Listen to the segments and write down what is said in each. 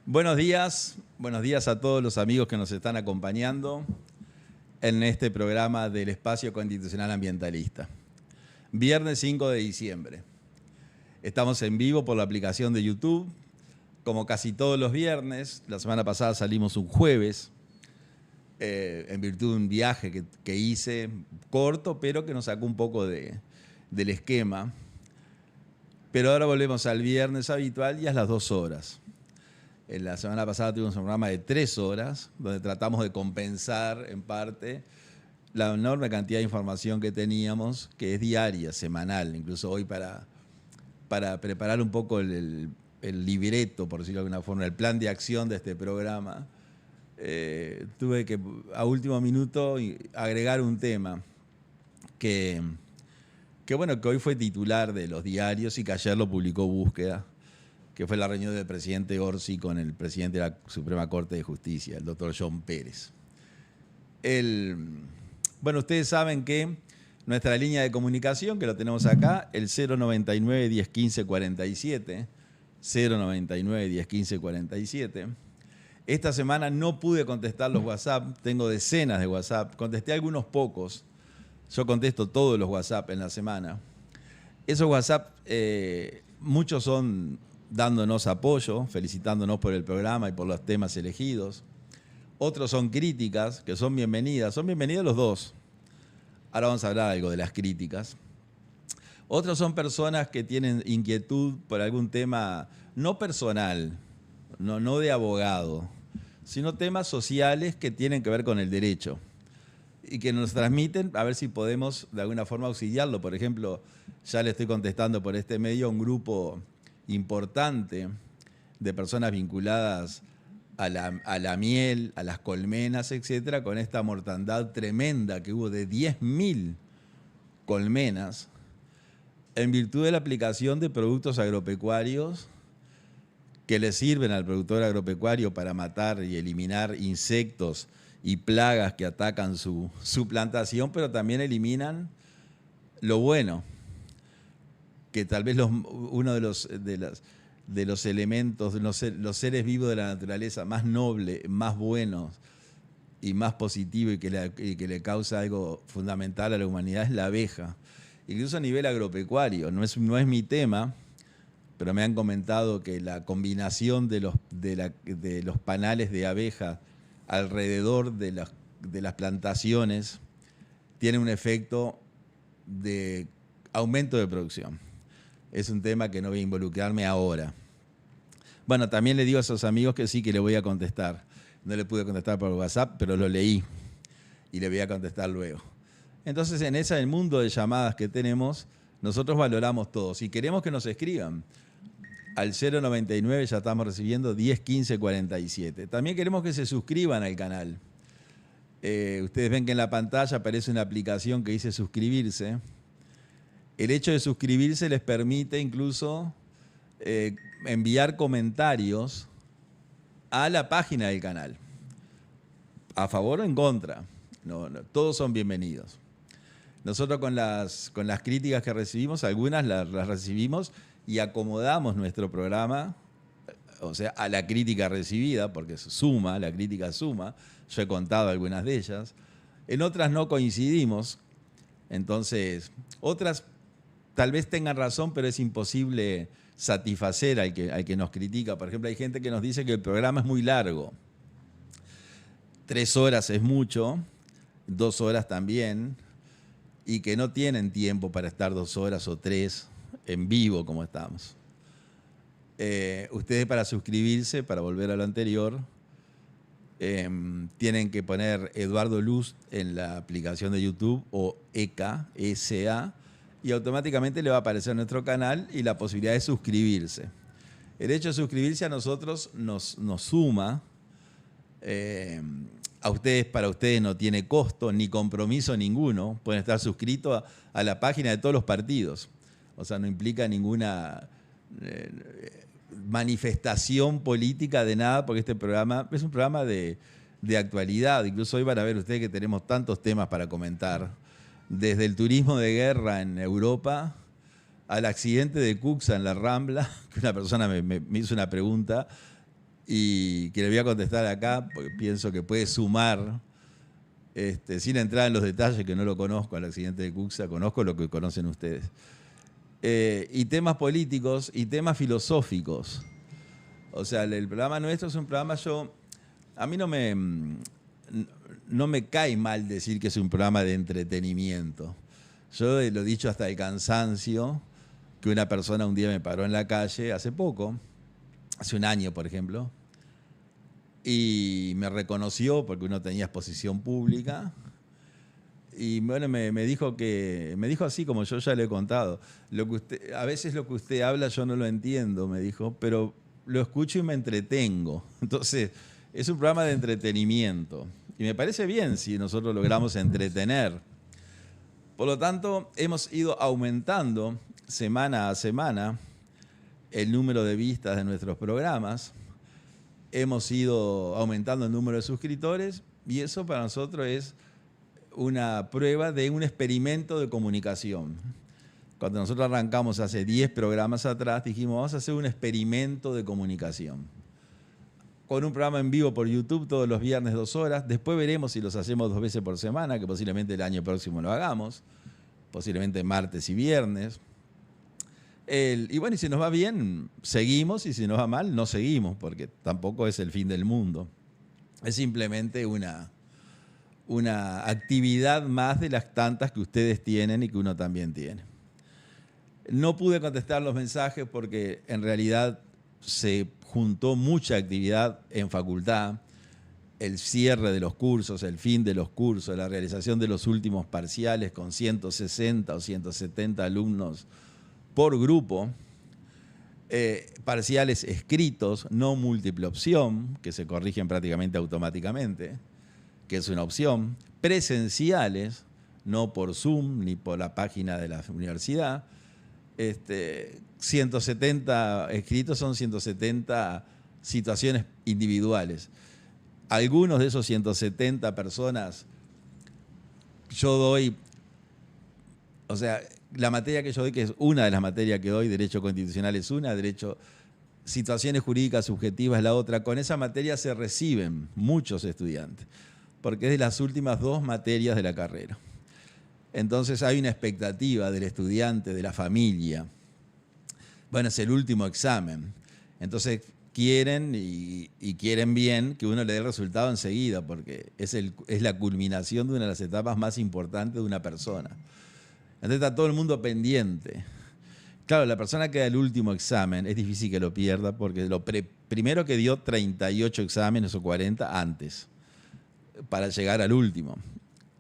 Buenos días a todos los amigos que nos están acompañando en este programa del Espacio Constitucional Ambientalista. Viernes 5 de diciembre. Estamos en vivo por la aplicación de YouTube, como casi todos los viernes. La semana pasada salimos un jueves, en virtud de un viaje que hice, corto, pero que nos sacó un poco del esquema. Pero ahora volvemos al viernes habitual y a las 2 horas. En la semana pasada tuvimos un programa de 3 horas, donde tratamos de compensar en parte la enorme cantidad de información que teníamos, que es diaria, semanal. Incluso hoy para preparar un poco el libreto, por decirlo de alguna forma, el plan de acción de este programa, tuve que a último minuto agregar un tema que hoy fue titular de los diarios y que ayer lo publicó Búsqueda, que fue la reunión del presidente Orsi con el presidente de la Suprema Corte de Justicia, el doctor John Pérez. Ustedes saben que nuestra línea de comunicación, que lo tenemos acá, el 099 1015 47, 099 1015 47. Esta semana no pude contestar los WhatsApp, tengo decenas de WhatsApp, contesté algunos pocos. Yo contesto todos los WhatsApp en la semana. Esos WhatsApp, muchos son dándonos apoyo, felicitándonos por el programa y por los temas elegidos. Otros son críticas, que son bienvenidas. Son bienvenidos los dos. Ahora vamos a hablar algo de las críticas. Otros son personas que tienen inquietud por algún tema no personal, no de abogado, sino temas sociales que tienen que ver con el derecho y que nos transmiten, a ver si podemos de alguna forma auxiliarlo. Por ejemplo, ya le estoy contestando por este medio a un grupo importante de personas vinculadas a la miel, a las colmenas, etcétera, con esta mortandad tremenda que hubo de 10.000 colmenas en virtud de la aplicación de productos agropecuarios que le sirven al productor agropecuario para matar y eliminar insectos y plagas que atacan su plantación, pero también eliminan lo bueno, que tal vez uno de los elementos, los seres vivos de la naturaleza más nobles, más buenos y más positivos y que le causa algo fundamental a la humanidad es la abeja. Incluso a nivel agropecuario, no es mi tema, pero me han comentado que la combinación de los panales de abeja alrededor de las plantaciones tiene un efecto de aumento de producción. Es un tema que no voy a involucrarme ahora. Bueno, también le digo a esos amigos que sí, que le voy a contestar. No le pude contestar por WhatsApp, pero lo leí y le voy a contestar luego. Entonces, en el mundo de llamadas que tenemos, nosotros valoramos todo. Si queremos que nos escriban, al 099 ya estamos recibiendo 1015 47. También queremos que se suscriban al canal. Ustedes ven que en la pantalla aparece una aplicación que dice suscribirse. El hecho de suscribirse les permite incluso enviar comentarios a la página del canal, a favor o en contra. No, todos son bienvenidos. Nosotros con las críticas que recibimos, algunas las recibimos y acomodamos nuestro programa, o sea, a la crítica recibida, porque la crítica suma. Yo he contado algunas de ellas. En otras no coincidimos, entonces otras tal vez tengan razón, pero es imposible satisfacer al que nos critica. Por ejemplo, hay gente que nos dice que el programa es muy largo. 3 horas es mucho, 2 horas también, y que no tienen tiempo para estar 2 horas o 3 en vivo como estamos. Ustedes, para suscribirse, para volver a lo anterior, tienen que poner Eduardo Luz en la aplicación de YouTube o ECA, ESA, y automáticamente le va a aparecer nuestro canal y la posibilidad de suscribirse. El hecho de suscribirse a nosotros nos suma. Para ustedes no tiene costo ni compromiso ninguno. Pueden estar suscritos a la página de todos los partidos. O sea, no implica ninguna manifestación política de nada, porque este programa es un programa de actualidad. Incluso hoy van a ver ustedes que tenemos tantos temas para comentar. Desde el turismo de guerra en Europa al accidente de Cuxa en la Rambla, que una persona me hizo una pregunta y que le voy a contestar acá, porque pienso que puede sumar, sin entrar en los detalles, que no lo conozco al accidente de Cuxa, conozco lo que conocen ustedes. Y temas políticos y temas filosóficos. O sea, el programa nuestro es un programa, a mí no me cae mal decir que es un programa de entretenimiento. Yo lo he dicho hasta el cansancio, que una persona un día me paró en la calle, hace poco, hace un año, por ejemplo, y me reconoció porque uno tenía exposición pública. Y bueno, me dijo así, como yo ya le he contado, a veces lo que usted habla yo no lo entiendo, me dijo, pero lo escucho y me entretengo. Entonces, es un programa de entretenimiento. Y me parece bien si nosotros logramos entretener. Por lo tanto, hemos ido aumentando semana a semana el número de vistas de nuestros programas. Hemos ido aumentando el número de suscriptores y eso para nosotros es una prueba de un experimento de comunicación. Cuando nosotros arrancamos hace 10 programas atrás, dijimos, vamos a hacer un experimento de comunicación. Con un programa en vivo por YouTube todos los viernes 2 horas. Después veremos si los hacemos 2 veces por semana, que posiblemente el año próximo lo hagamos. Posiblemente martes y viernes. Y bueno, y si nos va bien, seguimos, y si nos va mal, no seguimos, porque tampoco es el fin del mundo. Es simplemente una actividad más de las tantas que ustedes tienen y que uno también tiene. No pude contestar los mensajes porque en realidad se juntó mucha actividad en facultad, el cierre de los cursos, el fin de los cursos, la realización de los últimos parciales con 160 o 170 alumnos por grupo, parciales escritos, no múltiple opción, que se corrigen prácticamente automáticamente, que es una opción, presenciales, no por Zoom ni por la página de la universidad. 170 escritos son 170 situaciones individuales. Algunos de esos 170 personas yo doy, o sea, la materia que yo doy, que es una de las materias que doy, Derecho Constitucional es una, Situaciones Jurídicas Subjetivas es la otra. Con esa materia se reciben muchos estudiantes, porque es de las últimas 2 materias de la carrera. Entonces hay una expectativa del estudiante, de la familia. Bueno, es el último examen. Entonces quieren y quieren bien que uno le dé el resultado enseguida, porque es la culminación de una de las etapas más importantes de una persona. Entonces está todo el mundo pendiente. Claro, la persona que da el último examen es difícil que lo pierda, porque primero que dio 38 exámenes o 40 antes, para llegar al último.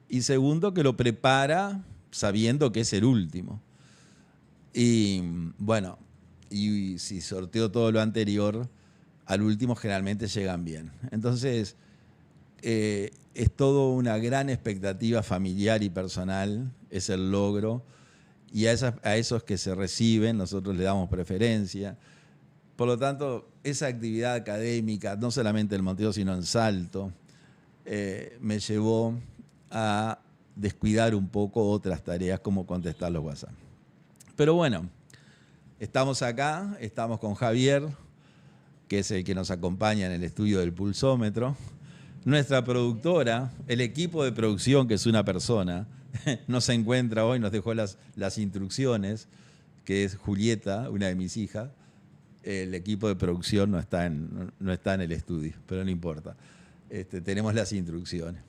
Y segundo, que lo prepara sabiendo que es el último. Y bueno, y si sorteó todo lo anterior, al último generalmente llegan bien. Entonces, es todo una gran expectativa familiar y personal, es el logro. Y a esos que se reciben nosotros le damos preferencia. Por lo tanto, esa actividad académica, no solamente en Montevideo, sino en Salto, me llevó a descuidar un poco otras tareas como contestar los WhatsApp. Pero bueno, estamos acá, estamos con Javier, que es el que nos acompaña en el estudio del pulsómetro. Nuestra productora, el equipo de producción, que es una persona, no se encuentra hoy, nos dejó las instrucciones, que es Julieta, una de mis hijas. El equipo de producción no está en el estudio, pero no importa. Tenemos las instrucciones.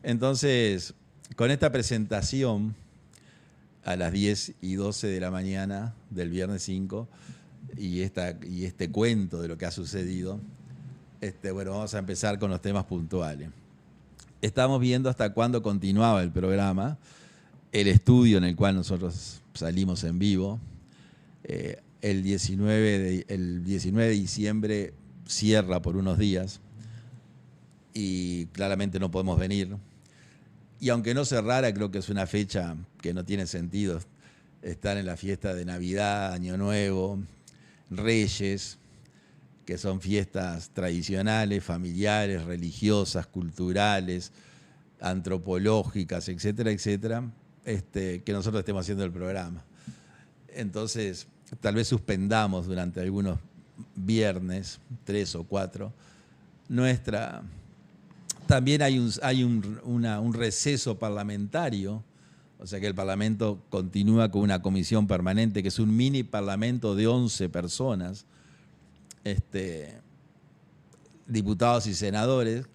Entonces, con esta presentación a las 10:12 de la mañana del viernes 5 y este cuento de lo que ha sucedido, bueno, vamos a empezar con los temas puntuales. Estamos viendo hasta cuándo continuaba el programa, el estudio en el cual nosotros salimos en vivo. El 19 de diciembre cierra por unos días y claramente no podemos venir. Y aunque no cerrara, creo que es una fecha que no tiene sentido estar en la fiesta de Navidad, Año Nuevo, Reyes, que son fiestas tradicionales, familiares, religiosas, culturales, antropológicas, etcétera, etcétera, que nosotros estemos haciendo el programa. Entonces, tal vez suspendamos durante algunos viernes, 3 o 4, también hay un receso parlamentario, o sea que el Parlamento continúa con una comisión permanente, que es un mini parlamento de 11 personas, diputados y senadores,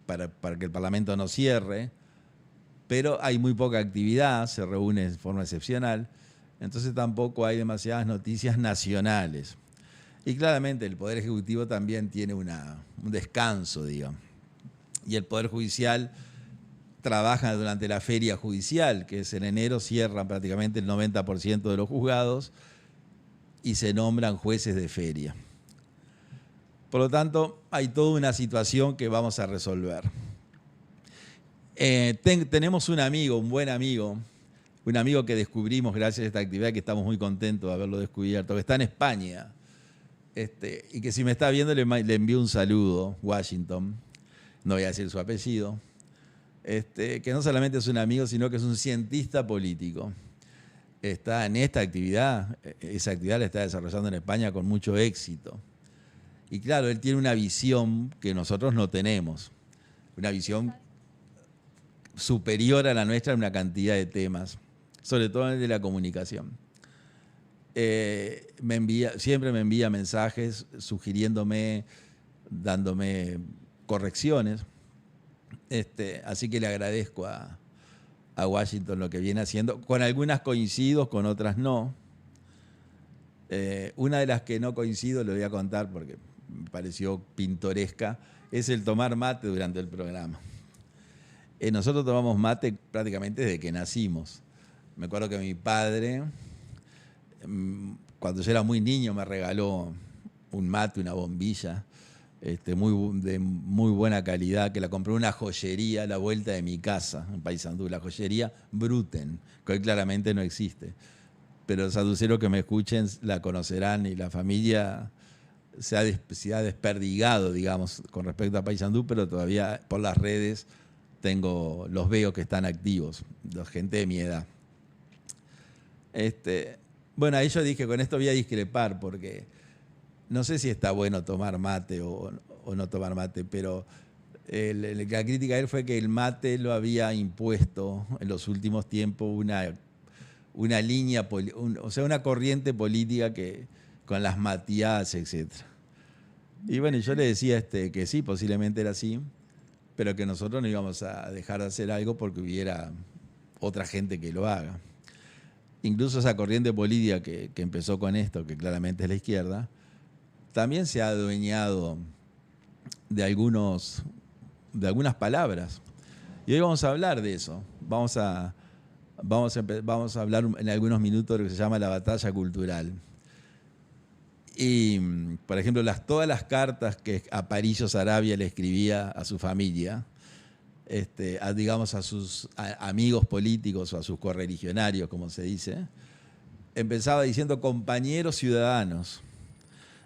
para que el Parlamento no cierre, pero hay muy poca actividad, se reúne de forma excepcional, entonces tampoco hay demasiadas noticias nacionales. Y claramente el Poder Ejecutivo también tiene un descanso, digamos. Y el Poder Judicial trabaja durante la feria judicial, que es en enero, cierran prácticamente el 90% de los juzgados y se nombran jueces de feria. Por lo tanto, hay toda una situación que vamos a resolver. Tenemos un amigo, un buen amigo, un amigo que descubrimos gracias a esta actividad, que estamos muy contentos de haberlo descubierto, que está en España, y que si me está viendo le envío un saludo, Washington, no voy a decir su apellido, que no solamente es un amigo, sino que es un cientista político. Está en esta actividad, esa actividad la está desarrollando en España con mucho éxito. Y claro, él tiene una visión que nosotros no tenemos, una visión superior a la nuestra en una cantidad de temas, sobre todo en el de la comunicación. Siempre me envía mensajes sugiriéndome, dándome correcciones, así que le agradezco a Washington lo que viene haciendo. Con algunas coincido, con otras no. Una de las que no coincido, le voy a contar porque me pareció pintoresca, es el tomar mate durante el programa. Nosotros tomamos mate prácticamente desde que nacimos. Me acuerdo que mi padre, cuando yo era muy niño, me regaló un mate, una bombilla, de muy buena calidad, que la compré en una joyería a la vuelta de mi casa, en Paysandú, la joyería Bruten, que hoy claramente no existe. Pero los sanduceros que me escuchen la conocerán, y la familia se ha desperdigado, digamos, con respecto a Paysandú, pero todavía por las redes los veo que están activos, gente de mi edad. Bueno, ahí yo dije, con esto voy a discrepar, porque no sé si está bueno tomar mate o no tomar mate, pero la crítica de él fue que el mate lo había impuesto en los últimos tiempos una línea, una corriente política con las mateadas, etc. Y bueno, yo le decía que sí, posiblemente era así, pero que nosotros no íbamos a dejar de hacer algo porque hubiera otra gente que lo haga. Incluso esa corriente política que empezó con esto, que claramente es la izquierda, también se ha adueñado de algunas palabras. Y hoy vamos a hablar de eso. Vamos a hablar en algunos minutos de lo que se llama la batalla cultural. Y, por ejemplo, todas las cartas que Aparicio Saravia le escribía a su familia, digamos a sus amigos políticos o a sus correligionarios, como se dice, empezaba diciendo compañeros ciudadanos.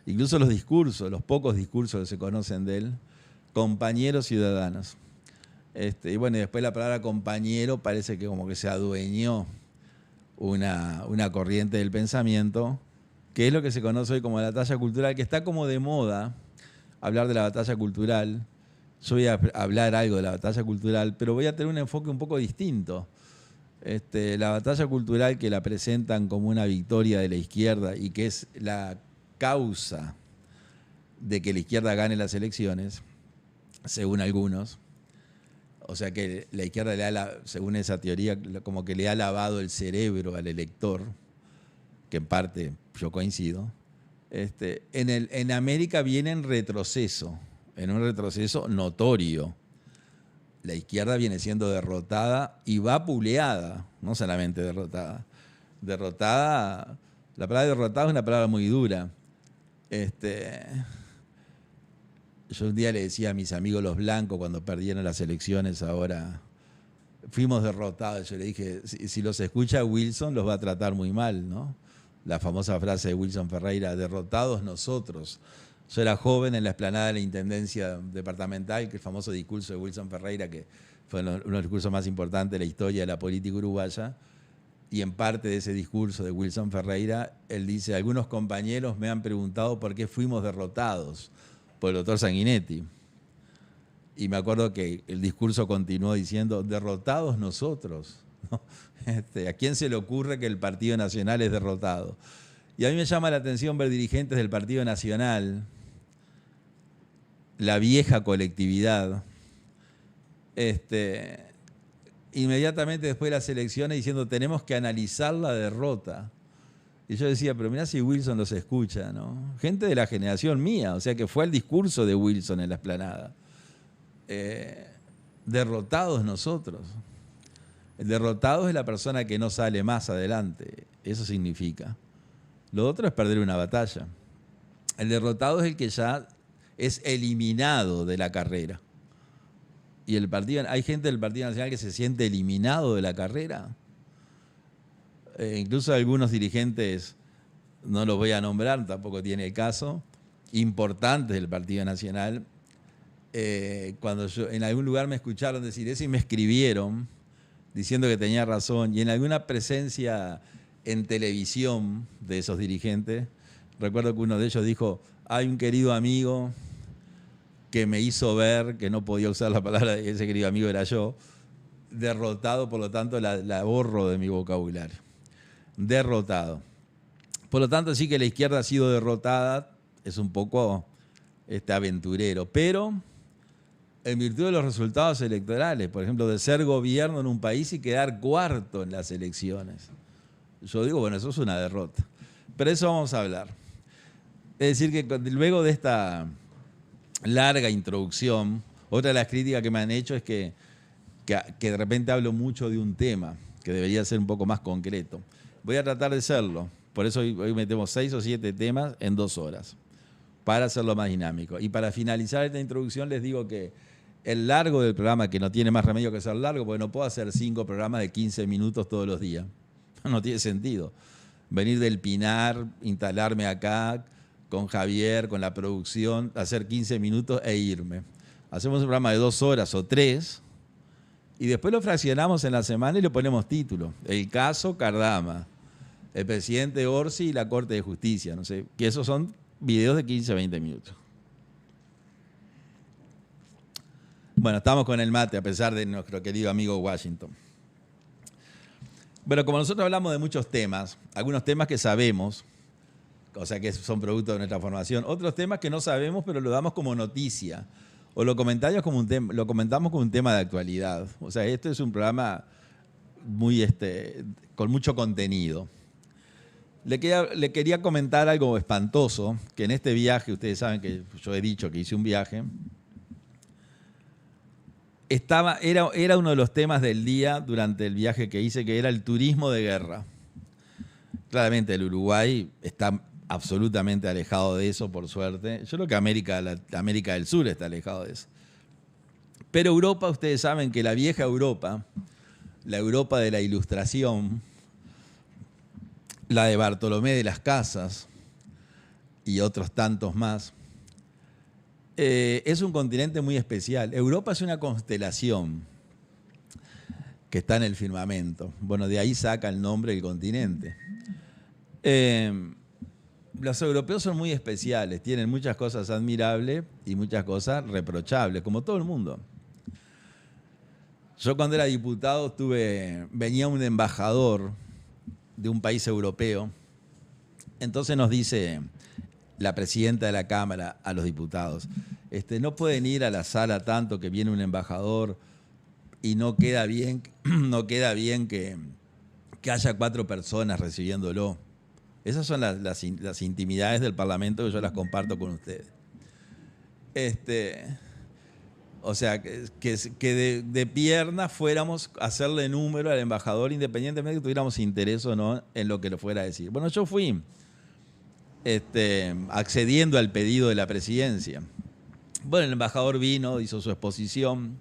Incluso los pocos discursos que se conocen de él, compañeros ciudadanos. Y bueno, y después la palabra compañero parece que como que se adueñó una corriente del pensamiento, que es lo que se conoce hoy como la batalla cultural, que está como de moda hablar de la batalla cultural. Yo voy a hablar algo de la batalla cultural, pero voy a tener un enfoque un poco distinto. La batalla cultural que la presentan como una victoria de la izquierda y que es la causa de que la izquierda gane las elecciones, según algunos. O sea que la izquierda le da, según esa teoría, como que le ha lavado el cerebro al elector, que en parte yo coincido. En América viene en retroceso, en un retroceso notorio. La izquierda viene siendo derrotada y vapuleada, no solamente derrotada. Derrotada, la palabra derrotada es una palabra muy dura. Yo un día le decía a mis amigos los blancos cuando perdieron las elecciones ahora, fuimos derrotados. Yo le dije, si los escucha Wilson los va a tratar muy mal, ¿no? La famosa frase de Wilson Ferreira, derrotados nosotros. Yo era joven en la explanada de la Intendencia Departamental, que el famoso discurso de Wilson Ferreira, que fue uno de los discursos más importantes de la historia de la política uruguaya, y en parte de ese discurso de Wilson Ferreira, él dice, algunos compañeros me han preguntado por qué fuimos derrotados por el doctor Sanguinetti. Y me acuerdo que el discurso continuó diciendo, derrotados nosotros, ¿no? ¿A quién se le ocurre que el Partido Nacional es derrotado? Y a mí me llama la atención ver dirigentes del Partido Nacional, la vieja colectividad, inmediatamente después de las elecciones diciendo tenemos que analizar la derrota. Y yo decía, pero mirá si Wilson los escucha, ¿no? Gente de la generación mía, o sea que fue el discurso de Wilson en la explanada. Derrotados nosotros. El derrotado es la persona que no sale más adelante. Eso significa. Lo otro es perder una batalla. El derrotado es el que ya es eliminado de la carrera. Y hay gente del Partido Nacional que se siente eliminado de la carrera. Incluso algunos dirigentes, no los voy a nombrar, tampoco tiene el caso, importantes del Partido Nacional, cuando en algún lugar me escucharon decir eso y me escribieron diciendo que tenía razón, y en alguna presencia en televisión de esos dirigentes, recuerdo que uno de ellos dijo, hay un querido amigo que me hizo ver que no podía usar la palabra, ese querido amigo era yo, derrotado, por lo tanto la borro de mi vocabulario. Derrotado. Por lo tanto, sí que la izquierda ha sido derrotada, es un poco aventurero, pero en virtud de los resultados electorales, por ejemplo, de ser gobierno en un país y quedar cuarto en las elecciones. Yo digo, bueno, eso es una derrota. Pero eso vamos a hablar. Es decir, que luego de esta larga introducción, otra de las críticas que me han hecho es que de repente hablo mucho de un tema, que debería ser un poco más concreto. Voy a tratar de serlo. Por eso hoy metemos 6 o 7 temas en 2 horas, para hacerlo más dinámico. Y para finalizar esta introducción les digo que el largo del programa, que no tiene más remedio que ser largo, porque no puedo hacer 5 programas de 15 minutos todos los días. No tiene sentido. Venir del Pinar, instalarme acá con Javier, con la producción, hacer 15 minutos e irme. Hacemos un programa de 2 horas o 3 y después lo fraccionamos en la semana y le ponemos título. El caso Cardama, el presidente Orsi y la Corte de Justicia. No sé, que esos son videos de 15 a 20 minutos. Bueno, estamos con el mate, a pesar de nuestro querido amigo Washington. Bueno, como nosotros hablamos de muchos temas, algunos temas que sabemos, o sea que son producto de nuestra formación, otros temas que no sabemos, pero lo damos como noticia, o lo comentamos como un tema de actualidad. O sea, este es un programa muy, con mucho contenido. Le quería comentar algo espantoso, que en este viaje, ustedes saben que yo he dicho que hice un viaje, era uno de los temas del día durante el viaje que hice, que era el turismo de guerra. Claramente el Uruguay está absolutamente alejado de eso, por suerte. Yo creo que América del Sur está alejado de eso. Pero Europa, ustedes saben que la vieja Europa, la Europa de la Ilustración, la de Bartolomé de las Casas y otros tantos más, Es un continente muy especial. Europa es una constelación que está en el firmamento. Bueno, de ahí saca el nombre del continente. Los europeos son muy especiales, tienen muchas cosas admirables y muchas cosas reprochables, como todo el mundo. Yo cuando era diputado venía un embajador de un país europeo, entonces nos dice la presidenta de la Cámara a los diputados, no pueden ir a la sala tanto que viene un embajador y no queda bien, que haya 4 personas recibiéndolo. Esas son las intimidades del Parlamento que yo las comparto con ustedes. O sea, que de piernas fuéramos a hacerle número al embajador independientemente de que tuviéramos interés o no en lo que lo fuera a decir. Bueno, yo fui accediendo al pedido de la presidencia. Bueno, el embajador vino, hizo su exposición.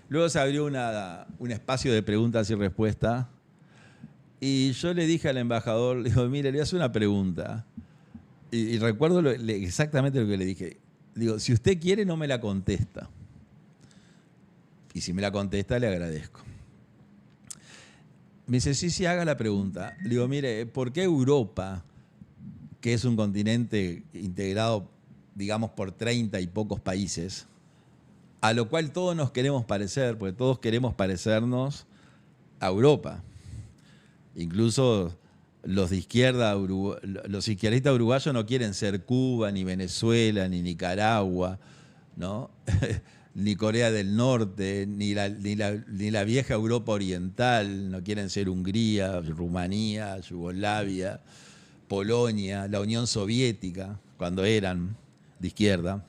Luego se abrió un espacio de preguntas y respuestas. Y yo le dije al embajador, le digo, mire, le voy a hacer una pregunta. Y recuerdo exactamente lo que le dije. Digo, si usted quiere, no me la contesta. Y si me la contesta, le agradezco. Me dice, sí, haga la pregunta. Le digo, mire, ¿por qué Europa, que es un continente integrado, digamos, por 30 y pocos países, a lo cual todos nos queremos parecer, porque todos queremos parecernos a Europa? Incluso los de izquierda, los izquierdistas uruguayos no quieren ser Cuba, ni Venezuela, ni Nicaragua, ¿no? Ni Corea del Norte, ni la vieja Europa Oriental, no quieren ser Hungría, Rumanía, Yugoslavia, Polonia, la Unión Soviética, cuando eran de izquierda.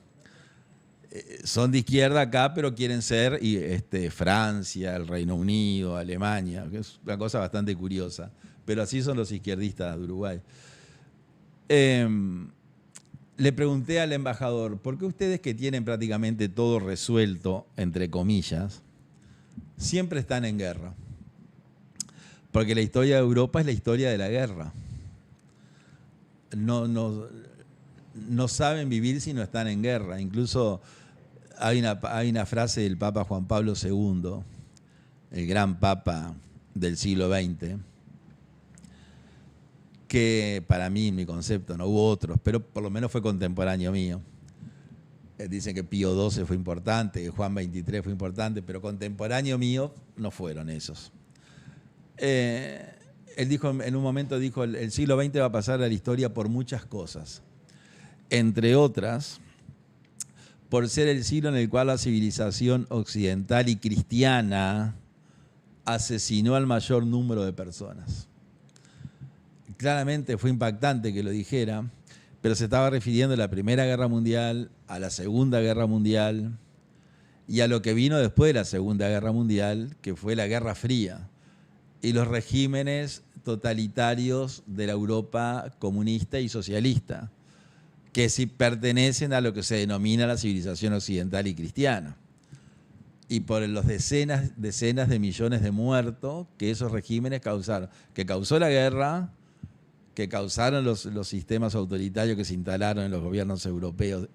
Son de izquierda acá, pero quieren ser Francia, el Reino Unido, Alemania, que es una cosa bastante curiosa. Pero así son los izquierdistas de Uruguay. Le pregunté al embajador, ¿por qué ustedes que tienen prácticamente todo resuelto, entre comillas, siempre están en guerra? Porque la historia de Europa es la historia de la guerra. No saben vivir si no están en guerra. Incluso hay una frase del Papa Juan Pablo II, el gran Papa del siglo XX, que para mí, en mi concepto, no hubo otros, pero por lo menos fue contemporáneo mío. Dicen que Pío XII fue importante, que Juan XXIII fue importante, pero contemporáneo mío no fueron esos. Él dijo, en un momento dijo, el siglo XX va a pasar a la historia por muchas cosas. Entre otras, por ser el siglo en el cual la civilización occidental y cristiana asesinó al mayor número de personas. Claramente fue impactante que lo dijera, pero se estaba refiriendo a la Primera Guerra Mundial, a la Segunda Guerra Mundial y a lo que vino después de la Segunda Guerra Mundial, que fue la Guerra Fría, y los regímenes totalitarios de la Europa comunista y socialista, que sí pertenecen a lo que se denomina la civilización occidental y cristiana. Y por los decenas de millones de muertos que esos regímenes causaron, que causó la guerra, que causaron los sistemas autoritarios que se instalaron en los gobiernos europeos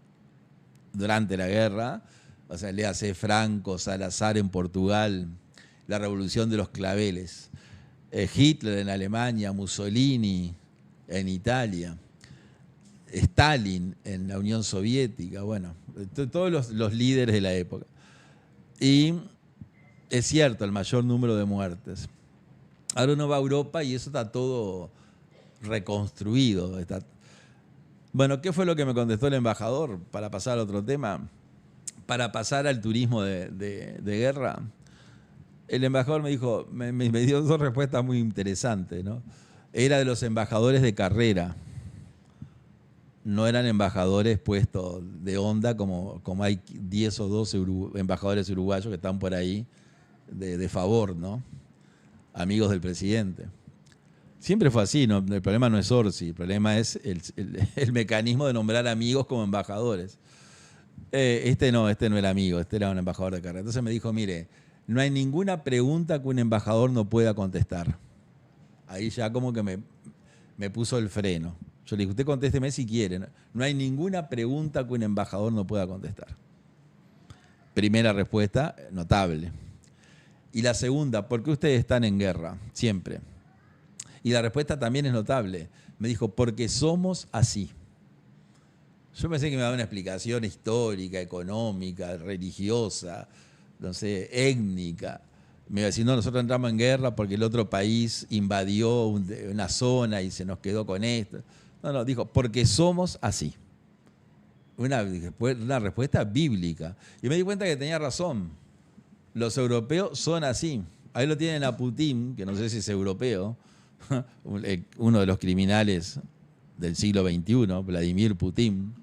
durante la guerra, o sea, léase Franco, Salazar en Portugal, la revolución de los claveles, Hitler en Alemania, Mussolini en Italia, Stalin en la Unión Soviética, bueno, todos los líderes de la época. Y es cierto, el mayor número de muertes. Ahora uno va a Europa y eso está todo reconstruido. Bueno, ¿qué fue lo que me contestó el embajador para pasar al otro tema? Para pasar al turismo de guerra. El embajador me dijo, me dio 2 respuestas muy interesantes, ¿no? Era de los embajadores de carrera. No eran embajadores puestos de onda como hay 10 o 12 embajadores uruguayos que están por ahí de favor, ¿no? Amigos del presidente. Siempre fue así, ¿no? El problema no es Orsi, el problema es el mecanismo de nombrar amigos como embajadores. Este no era amigo, este era un embajador de carrera. Entonces me dijo, mire, no hay ninguna pregunta que un embajador no pueda contestar. Ahí ya como que me puso el freno. Yo le dije, usted contésteme si quiere. No hay ninguna pregunta que un embajador no pueda contestar. Primera respuesta, notable. Y la segunda, ¿por qué ustedes están en guerra? Siempre. Y la respuesta también es notable. Me dijo, porque somos así. Yo pensé que me daba una explicación histórica, económica, religiosa, no sé, étnica. Me iba a decir, no, nosotros entramos en guerra porque el otro país invadió una zona y se nos quedó con esto. No, dijo, porque somos así. Una respuesta bíblica. Y me di cuenta que tenía razón. Los europeos son así. Ahí lo tienen a Putin, que no sé si es europeo, uno de los criminales del siglo XXI, Vladimir Putin,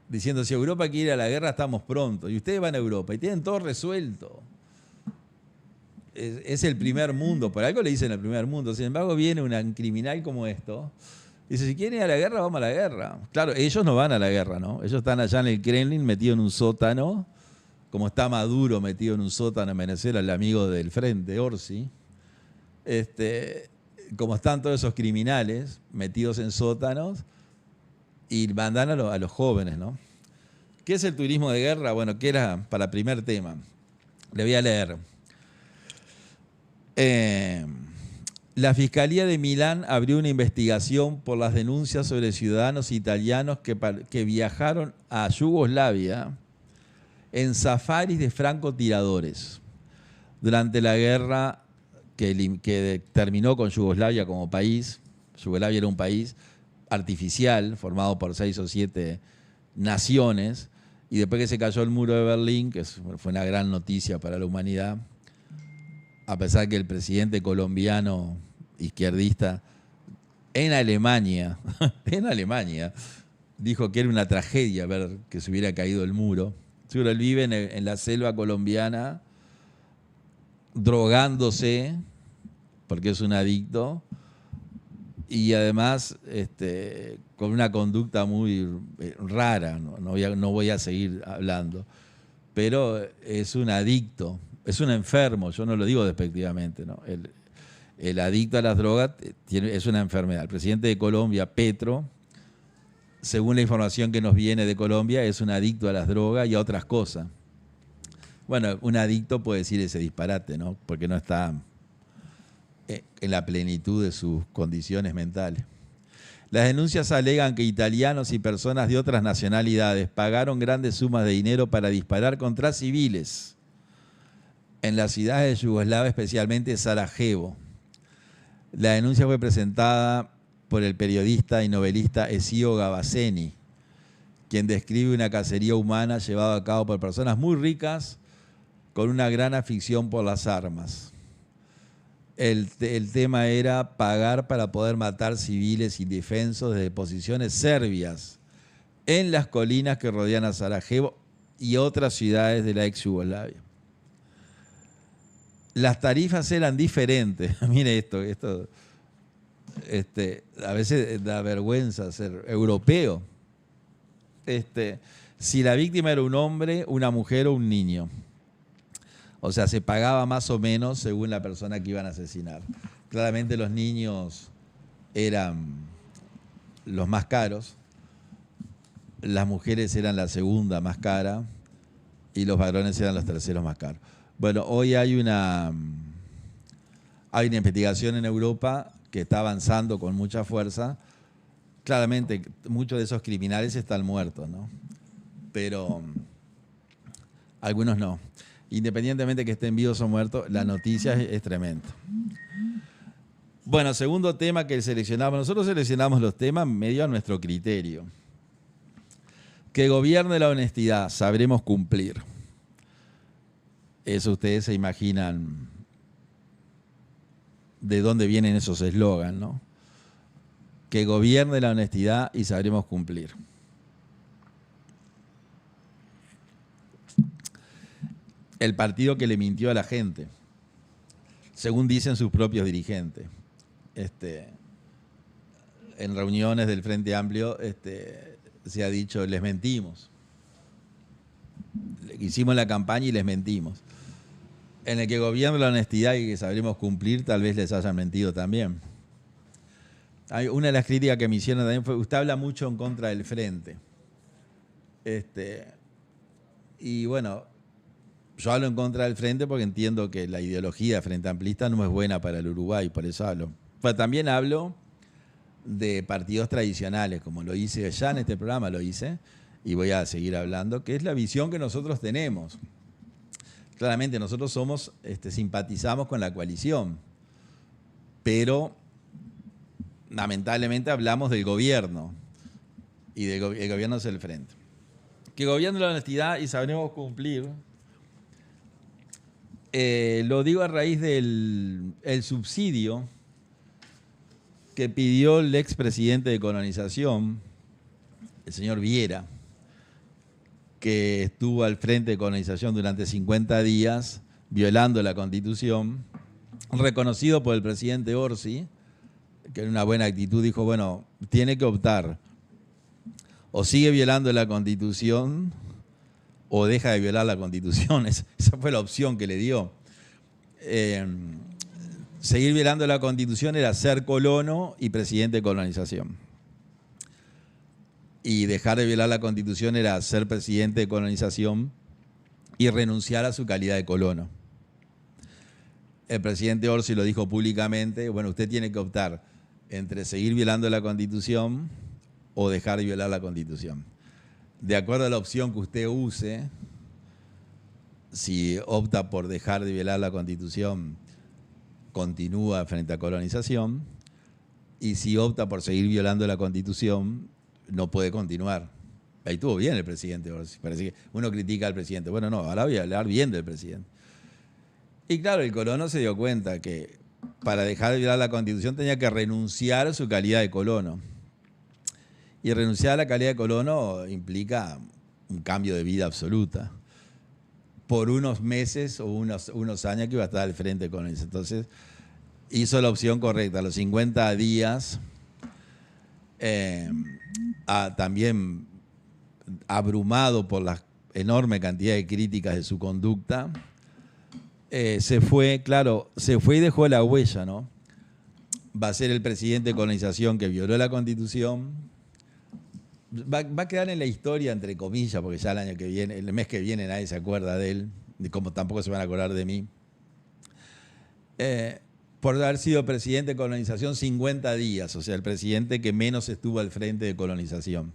diciendo, si Europa quiere ir a la guerra, estamos prontos. Y ustedes van a Europa y tienen todo resuelto. Es el primer mundo, por algo le dicen el primer mundo. Sin embargo, viene un criminal como esto, y dice, si quieren ir a la guerra, vamos a la guerra. Claro, ellos no van a la guerra, ¿no? Ellos están allá en el Kremlin, metidos en un sótano, como está Maduro metido en un sótano en Venezuela, el amigo del frente, Orsi. Como están todos esos criminales metidos en sótanos, y mandan a los jóvenes, ¿no? ¿Qué es el turismo de guerra? Bueno, que era para el primer tema. Le voy a leer. La Fiscalía de Milán abrió una investigación por las denuncias sobre ciudadanos italianos que viajaron a Yugoslavia en safaris de francotiradores durante la guerra que terminó con Yugoslavia como país. Yugoslavia era un país artificial formado por 6 o 7 naciones, y después que se cayó el muro de Berlín, que fue una gran noticia para la humanidad, a pesar que el presidente colombiano izquierdista en Alemania dijo que era una tragedia ver que se hubiera caído el muro. Seguro él vive en la selva colombiana drogándose porque es un adicto, y además con una conducta muy rara. No voy a seguir hablando, pero es un adicto. Es un enfermo, yo no lo digo despectivamente, ¿no? El adicto a las drogas es una enfermedad. El presidente de Colombia, Petro, según la información que nos viene de Colombia, es un adicto a las drogas y a otras cosas. Bueno, un adicto puede decir ese disparate, ¿no? Porque no está en la plenitud de sus condiciones mentales. Las denuncias alegan que italianos y personas de otras nacionalidades pagaron grandes sumas de dinero para disparar contra civiles en las ciudades de Yugoslavia, especialmente Sarajevo. La denuncia fue presentada por el periodista y novelista Ezio Gavaseni, quien describe una cacería humana llevada a cabo por personas muy ricas con una gran afición por las armas. El tema era pagar para poder matar civiles indefensos desde posiciones serbias en las colinas que rodean a Sarajevo y otras ciudades de la ex Yugoslavia. Las tarifas eran diferentes. Mire esto, a veces da vergüenza ser europeo. Si la víctima era un hombre, una mujer o un niño. O sea, se pagaba más o menos según la persona que iban a asesinar. Claramente los niños eran los más caros, las mujeres eran la segunda más cara y los varones eran los terceros más caros. Bueno, hoy hay una investigación en Europa que está avanzando con mucha fuerza. Claramente, muchos de esos criminales están muertos, ¿no? Pero algunos no. Independientemente de que estén vivos o muertos, la noticia es tremenda. Bueno, segundo tema que seleccionamos. Nosotros seleccionamos los temas medio a nuestro criterio. Que gobierne la honestidad, sabremos cumplir. Eso ustedes se imaginan de dónde vienen esos eslogans, ¿no? Que gobierne la honestidad y sabremos cumplir. El partido que le mintió a la gente, según dicen sus propios dirigentes. En reuniones del Frente Amplio se ha dicho, les mentimos. Hicimos la campaña y les mentimos. En el que gobierne la honestidad y que sabremos cumplir, tal vez les hayan mentido también. Una de las críticas que me hicieron también fue, usted habla mucho en contra del frente. Y bueno, yo hablo en contra del frente porque entiendo que la ideología frente amplista no es buena para el Uruguay, por eso hablo. Pero también hablo de partidos tradicionales, como lo hice ya en este programa, lo hice, y voy a seguir hablando, que es la visión que nosotros tenemos. Claramente nosotros simpatizamos con la coalición, pero lamentablemente hablamos del gobierno, y el gobierno es el frente. Que gobierne la honestidad y sabremos cumplir. Lo digo a raíz del subsidio que pidió el expresidente de colonización, el señor Viera, que estuvo al frente de colonización durante 50 días, violando la Constitución, reconocido por el presidente Orsi, que en una buena actitud dijo, bueno, tiene que optar, o sigue violando la Constitución, o deja de violar la Constitución. Esa fue la opción que le dio. Seguir violando la Constitución era ser colono y presidente de colonización. Y dejar de violar la Constitución era ser presidente de colonización y renunciar a su calidad de colono. El presidente Orsi lo dijo públicamente, bueno, usted tiene que optar entre seguir violando la Constitución o dejar de violar la Constitución. De acuerdo a la opción que usted use, si opta por dejar de violar la Constitución, continúa frente a colonización, y si opta por seguir violando la Constitución, no puede continuar. Ahí estuvo bien el presidente. Parece que uno critica al presidente. Bueno, no, ahora voy a hablar bien del presidente. Y claro, el colono se dio cuenta que para dejar de violar la Constitución tenía que renunciar a su calidad de colono. Y renunciar a la calidad de colono implica un cambio de vida absoluta. Por unos meses o unos años que iba a estar al frente con eso. Entonces, hizo la opción correcta. A los 50 días, también abrumado por la enorme cantidad de críticas de su conducta, se fue y dejó la huella, ¿no? Va a ser el presidente de colonización que violó la Constitución. Va a quedar en la historia, entre comillas, porque ya el mes que viene nadie se acuerda de él, como tampoco se van a acordar de mí, por haber sido presidente de colonización 50 días, o sea, el presidente que menos estuvo al frente de colonización.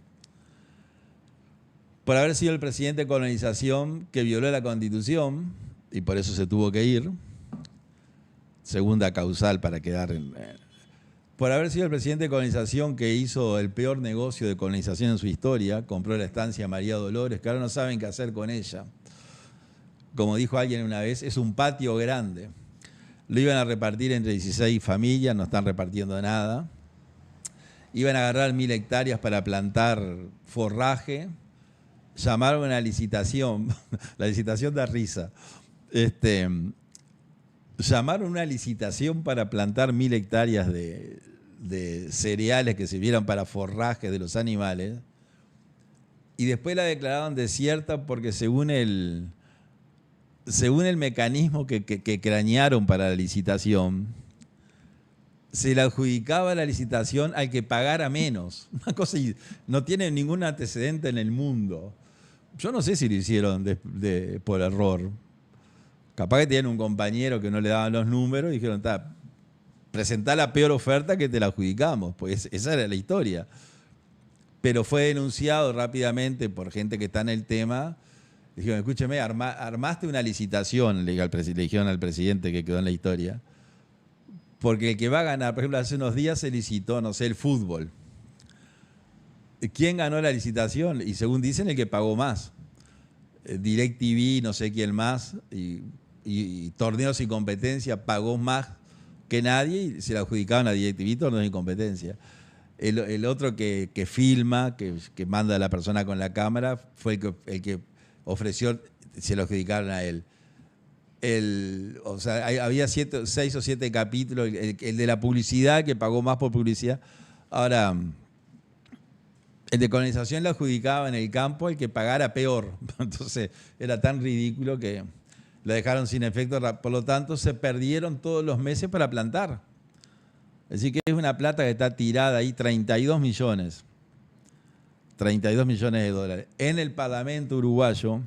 Por haber sido el presidente de colonización que violó la Constitución, y por eso se tuvo que ir, segunda causal para quedar en... Por haber sido el presidente de colonización que hizo el peor negocio de colonización en su historia, compró la estancia María Dolores, que ahora no saben qué hacer con ella. Como dijo alguien una vez, es un patio grande. Lo iban a repartir entre 16 familias, no están repartiendo nada. Iban a agarrar 1000 hectáreas para plantar forraje. Llamaron a una licitación, la licitación da risa. Llamaron una licitación para plantar 1000 hectáreas de cereales que sirvieran para forraje de los animales, y después la declararon desierta porque según el mecanismo que cranearon para la licitación, se le adjudicaba la licitación al que pagara menos. Una cosa no tiene ningún antecedente en el mundo. Yo no sé si lo hicieron por error. Capaz que tenían un compañero que no le daban los números y dijeron, presentá la peor oferta que te la adjudicamos, pues esa era la historia. Pero fue denunciado rápidamente por gente que está en el tema. Dijeron, escúcheme, armaste una licitación, le dijeron al presidente que quedó en la historia, porque el que va a ganar, por ejemplo, hace unos días se licitó, no sé, el fútbol. ¿Quién ganó la licitación? Y según dicen, el que pagó más. DirecTV, no sé quién más, y Torneos y Competencia pagó más que nadie y se la adjudicaban a DirecTV, Torneos y Competencia. El otro que filma, que manda a la persona con la cámara, fue el que ofreció, se lo adjudicaron a él. O sea, había 6 o 7 capítulos, el de la publicidad, que pagó más por publicidad. Ahora, el de colonización lo adjudicaba en el campo el que pagara peor. Entonces, era tan ridículo que lo dejaron sin efecto. Por lo tanto, se perdieron todos los meses para plantar. Así que es una plata que está tirada ahí, 32 millones. 32 millones de dólares. En el Parlamento uruguayo,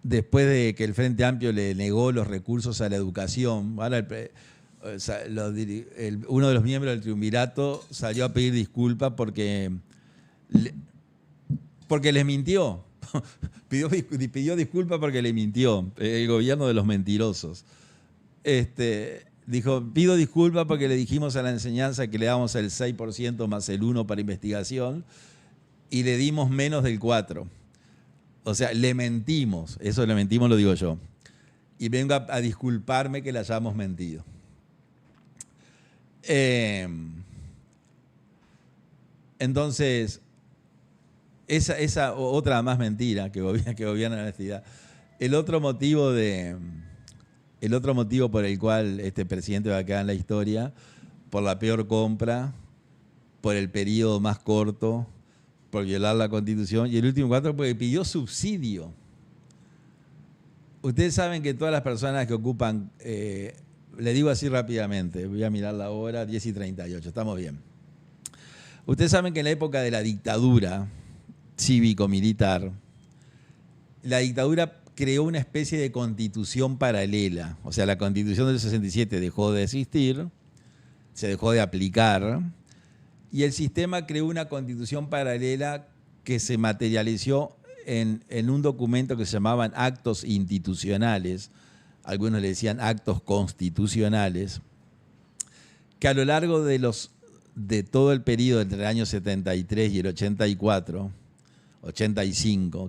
después de que el Frente Amplio le negó los recursos a la educación, ahora uno de los miembros del triunvirato salió a pedir disculpas porque les mintió. pidió disculpas porque le mintió. El gobierno de los mentirosos. Dijo, pido disculpas porque le dijimos a la enseñanza que le damos el 6% más el 1% para investigación y le dimos menos del 4%. O sea, le mentimos. Eso le mentimos, lo digo yo. Y vengo a disculparme que le hayamos mentido. Entonces, esa otra más mentira que gobierna la honestidad. El otro motivo por el cual este presidente va a quedar en la historia, por la peor compra, por el periodo más corto, por violar la Constitución, y el último 4 porque pidió subsidio. Ustedes saben que todas las personas que ocupan, le digo así rápidamente, voy a mirar la hora, 10:38, estamos bien. Ustedes saben que en la época de la dictadura cívico-militar, la dictadura creó una especie de constitución paralela. O sea, la Constitución del 67 dejó de existir, se dejó de aplicar, y el sistema creó una constitución paralela que se materializó en un documento que se llamaban actos institucionales, algunos le decían actos constitucionales, que a lo largo de todo el periodo entre el año 73 y el 85,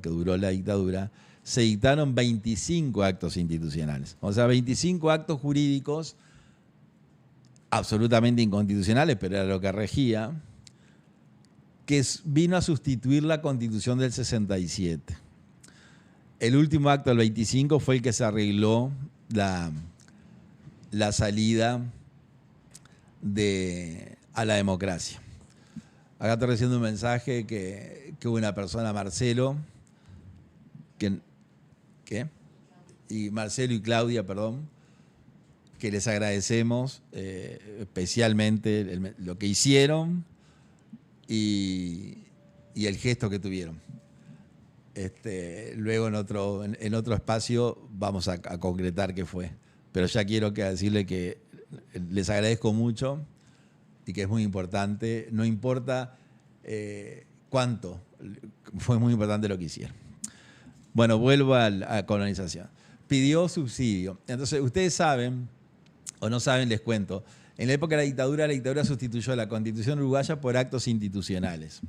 que duró la dictadura, se dictaron 25 actos institucionales. O sea, 25 actos jurídicos absolutamente inconstitucionales, pero era lo que regía, que vino a sustituir la Constitución del 67. El último acto, el 25, fue el que se arregló la salida a la democracia. Acá estoy recibiendo un mensaje que una persona, Marcelo, y Marcelo y Claudia, perdón, que les agradecemos especialmente lo que hicieron y el gesto que tuvieron. Luego en otro espacio vamos a concretar qué fue. Pero ya quiero decirle que les agradezco mucho y que es muy importante. No importa cuánto, fue muy importante lo que hicieron. Bueno, vuelvo a colonización. Pidió subsidio. Entonces, ustedes saben, o no saben, les cuento. En la época de la dictadura sustituyó la Constitución uruguaya por actos institucionales.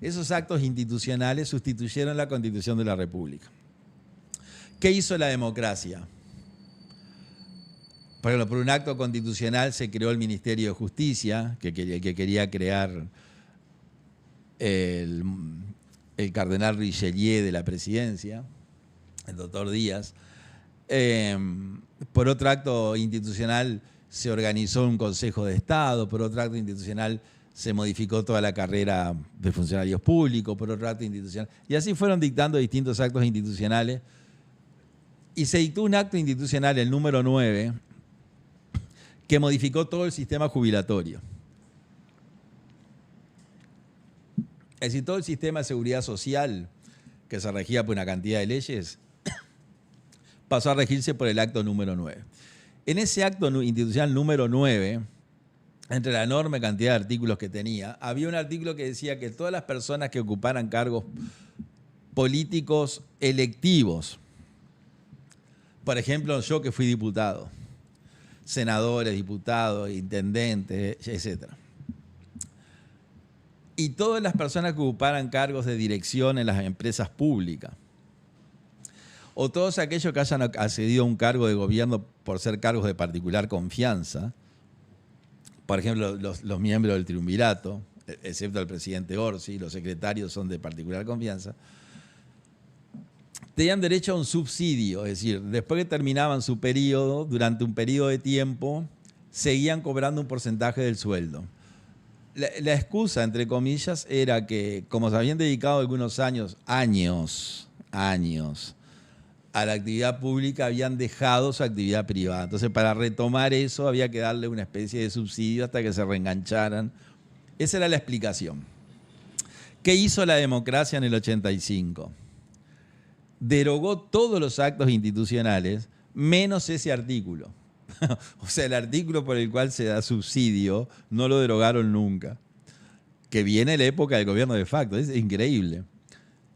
Esos actos institucionales sustituyeron la Constitución de la República. ¿Qué hizo la democracia? Por ejemplo, por un acto constitucional se creó el Ministerio de Justicia, que quería crear el cardenal Richelieu de la presidencia, el doctor Díaz. Por otro acto institucional se organizó un Consejo de Estado, por otro acto institucional se modificó toda la carrera de funcionarios públicos, por otro acto institucional. Y así fueron dictando distintos actos institucionales. Y se dictó un acto institucional, el número 9, que modificó todo el sistema jubilatorio. Es decir, todo el sistema de seguridad social, que se regía por una cantidad de leyes, pasó a regirse por el acto número 9. En ese acto institucional número 9, entre la enorme cantidad de artículos que tenía, había un artículo que decía que todas las personas que ocuparan cargos políticos electivos, por ejemplo, yo que fui diputado, senadores, diputados, intendentes, etc. Y todas las personas que ocuparan cargos de dirección en las empresas públicas, o todos aquellos que hayan accedido a un cargo de gobierno por ser cargos de particular confianza, por ejemplo, los miembros del triunvirato, excepto el presidente Orsi, los secretarios son de particular confianza, tenían derecho a un subsidio, es decir, después que terminaban su periodo, durante un periodo de tiempo, seguían cobrando un porcentaje del sueldo. La excusa, entre comillas, era que como se habían dedicado algunos años, a la actividad pública habían dejado su actividad privada. Entonces, para retomar eso había que darle una especie de subsidio hasta que se reengancharan. Esa era la explicación. ¿Qué hizo la democracia en el 85? Derogó todos los actos institucionales, menos ese artículo. O sea, el artículo por el cual se da subsidio no lo derogaron nunca. Que viene la época del gobierno de facto. Es increíble.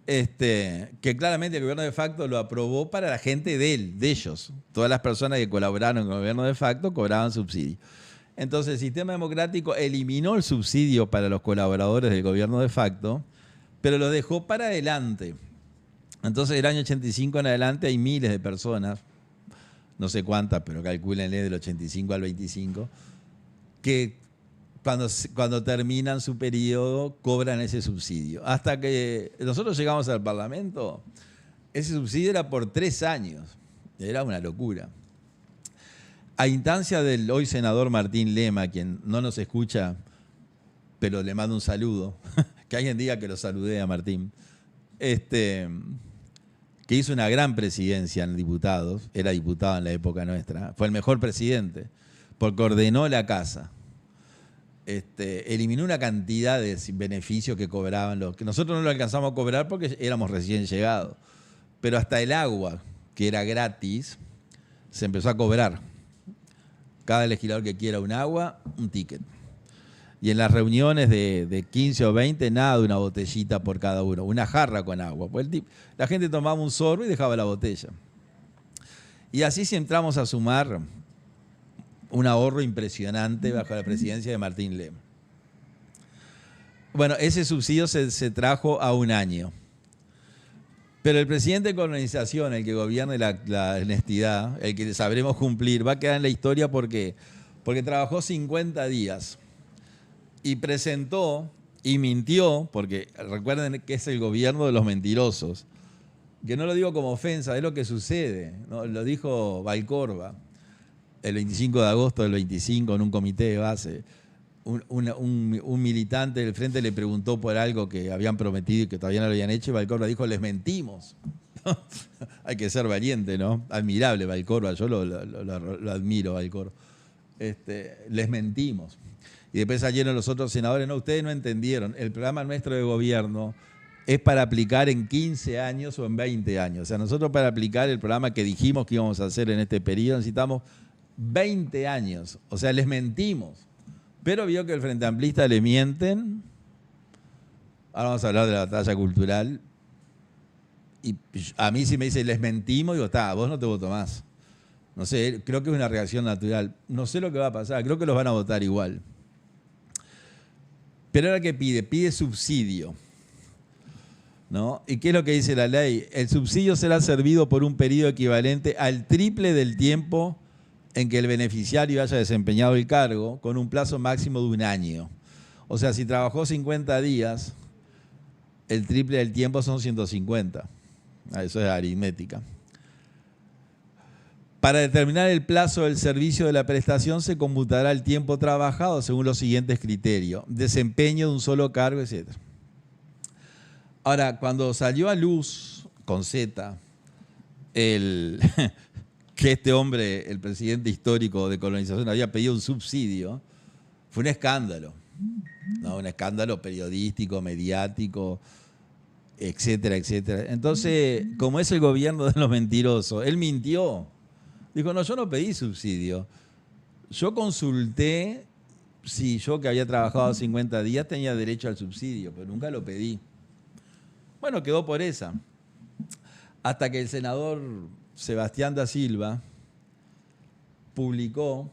Que claramente el gobierno de facto lo aprobó para la gente de él, de ellos. Todas las personas que colaboraron con el gobierno de facto cobraban subsidio. Entonces el sistema democrático eliminó el subsidio para los colaboradores del gobierno de facto, pero lo dejó para adelante. Entonces del año 85 en adelante hay miles de personas, no sé cuántas, pero calcúlenle del 85 al 25, que cuando terminan su periodo cobran ese subsidio. Hasta que nosotros llegamos al Parlamento, ese subsidio era por 3 años. Era una locura. A instancia del hoy senador Martín Lema, quien no nos escucha, pero le mando un saludo, que alguien diga que lo saludé a Martín, que hizo una gran presidencia en diputados, era diputado en la época nuestra, fue el mejor presidente, porque ordenó la casa. Eliminó una cantidad de beneficios que cobraban los que nosotros no lo alcanzamos a cobrar porque éramos recién llegados. Pero hasta el agua, que era gratis, se empezó a cobrar. Cada legislador que quiera un agua, un ticket. Y en las reuniones de 15 o 20, nada de una botellita por cada uno, una jarra con agua. Pues la gente tomaba un sorbo y dejaba la botella. Y así si entramos a sumar un ahorro impresionante bajo la presidencia de Martín Lema. Bueno, ese subsidio se trajo a 1 año. Pero el presidente de colonización, el que gobierne la honestidad, el que sabremos cumplir, va a quedar en la historia porque trabajó 50 días y presentó y mintió, porque recuerden que es el gobierno de los mentirosos, que no lo digo como ofensa, es lo que sucede, ¿no? Lo dijo Valcorba el 25 de agosto del 25 en un comité de base. Un militante del frente le preguntó por algo que habían prometido y que todavía no lo habían hecho, y Valcorba dijo, les mentimos. Hay que ser valiente, ¿no? Admirable Valcorba, yo lo admiro, Valcorba. Les mentimos. Y después salieron los otros senadores, no, ustedes no entendieron, el programa nuestro de gobierno es para aplicar en 15 años o en 20 años. O sea, nosotros para aplicar el programa que dijimos que íbamos a hacer en este periodo necesitamos 20 años. O sea, les mentimos. Pero vio que el Frente Amplista le mienten. Ahora vamos a hablar de la batalla cultural. Y a mí si me dice les mentimos, digo, está, vos no te voto más. No sé, creo que es una reacción natural. No sé lo que va a pasar, creo que los van a votar igual. Pero ahora ¿qué pide? Pide subsidio, ¿no? ¿Y qué es lo que dice la ley? El subsidio será servido por un periodo equivalente al triple del tiempo en que el beneficiario haya desempeñado el cargo, con un plazo máximo de 1 año. O sea, si trabajó 50 días, el triple del tiempo son 150. Eso es aritmética. Para determinar el plazo del servicio de la prestación se computará el tiempo trabajado según los siguientes criterios: desempeño de un solo cargo, etc. Ahora, cuando salió a luz, con Z, que este hombre, el presidente histórico de colonización, había pedido un subsidio, fue un escándalo, ¿no? Un escándalo periodístico, mediático, etcétera, etcétera. Entonces, como es el gobierno de los mentirosos, él mintió. Dijo, no, yo no pedí subsidio. Yo consulté si yo, que había trabajado 50 días, tenía derecho al subsidio, pero nunca lo pedí. Bueno, quedó por esa. Hasta que el senador Sebastián da Silva publicó,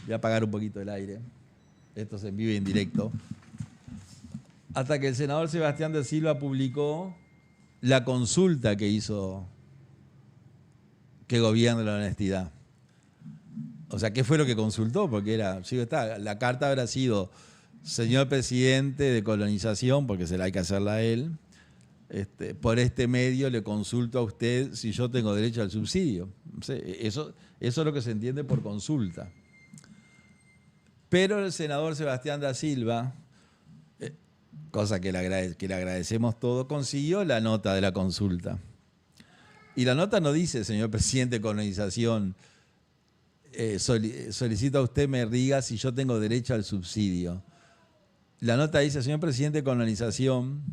voy a apagar un poquito el aire, esto es en vivo y en directo, hasta que el senador Sebastián da Silva publicó la consulta que hizo que gobierne la honestidad. O sea, ¿qué fue lo que consultó? Porque era, sí, está, la carta habrá sido, señor presidente de colonización, porque se la hay que hacerla a él, por este medio le consulto a usted si yo tengo derecho al subsidio. No sé, eso es lo que se entiende por consulta. Pero el senador Sebastián da Silva, cosa que le agradecemos todos, consiguió la nota de la consulta. Y la nota no dice, señor presidente de colonización, solicito a usted me diga si yo tengo derecho al subsidio. La nota dice, señor presidente de colonización,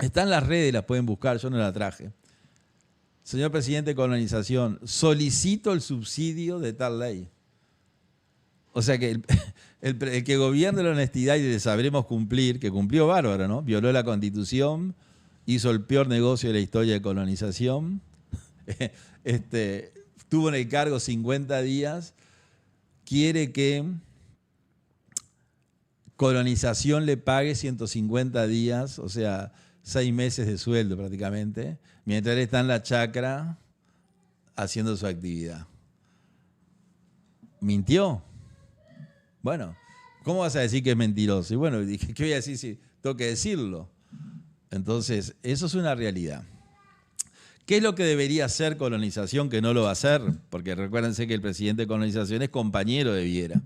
está en las redes, las pueden buscar, yo no la traje. Señor presidente de colonización, solicito el subsidio de tal ley. O sea que el que gobierne la honestidad y le sabremos cumplir, que cumplió bárbaro, ¿no? Violó la Constitución, hizo el peor negocio de la historia de colonización, estuvo en el cargo 50 días, quiere que colonización le pague 150 días, o sea, 6 meses de sueldo prácticamente, mientras él está en la chacra haciendo su actividad. ¿Mintió? Bueno, ¿cómo vas a decir que es mentiroso? Y bueno, dije, ¿qué voy a decir si tengo que decirlo? Entonces, eso es una realidad. ¿Qué es lo que debería hacer colonización que no lo va a hacer? Porque recuérdense que el presidente de colonización es compañero de Viera.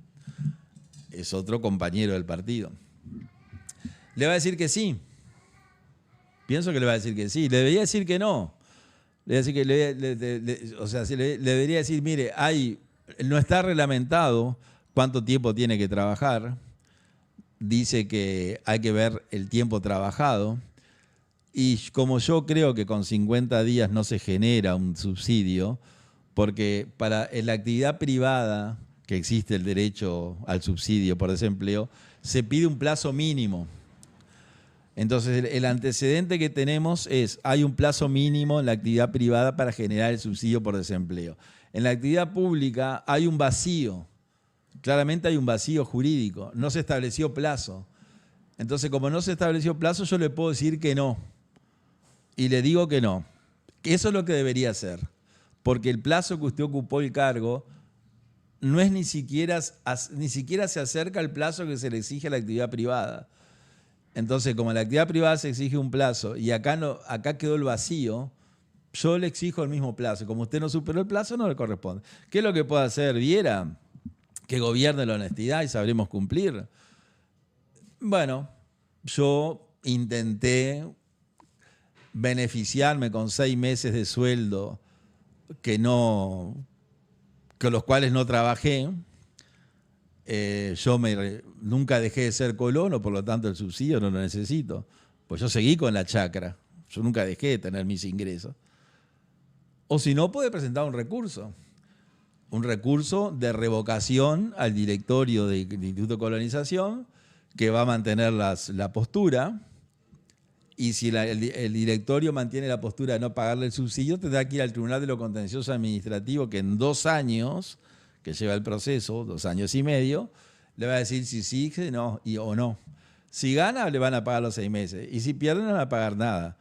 Es otro compañero del partido. ¿Le va a decir que sí? Pienso que le va a decir que sí. Le debería decir que no. Le debería decir, mire, no está reglamentado cuánto tiempo tiene que trabajar. Dice que hay que ver el tiempo trabajado. Y como yo creo que con 50 días no se genera un subsidio, porque en la actividad privada, que existe el derecho al subsidio por desempleo, se pide un plazo mínimo. Entonces, el antecedente que tenemos es, hay un plazo mínimo en la actividad privada para generar el subsidio por desempleo. En la actividad pública hay un vacío, claramente hay un vacío jurídico, no se estableció plazo. Entonces, como no se estableció plazo, yo le puedo decir que no. Y le digo que no. Eso es lo que debería hacer. Porque el plazo que usted ocupó el cargo no es ni siquiera se acerca al plazo que se le exige a la actividad privada. Entonces, como en la actividad privada se exige un plazo y acá quedó el vacío, yo le exijo el mismo plazo. Como usted no superó el plazo, no le corresponde. ¿Qué es lo que puede hacer Viera? Que gobierne la honestidad y sabremos cumplir. Bueno, yo intenté beneficiarme con 6 meses de sueldo con los cuales no trabajé. Nunca dejé de ser colono, por lo tanto el subsidio no lo necesito. Pues yo seguí con la chacra. Yo nunca dejé de tener mis ingresos. O si no, puede presentar un recurso. Un recurso de revocación al directorio del Instituto de Colonización, que va a mantener la postura. Y si el directorio mantiene la postura de no pagarle el subsidio, tendrá que ir al Tribunal de lo Contencioso Administrativo, que en 2 años, que lleva el proceso, 2 años y medio, le va a decir si sí, si no, o no. Si gana, le van a pagar los 6 meses. Y si pierde, no van a pagar nada.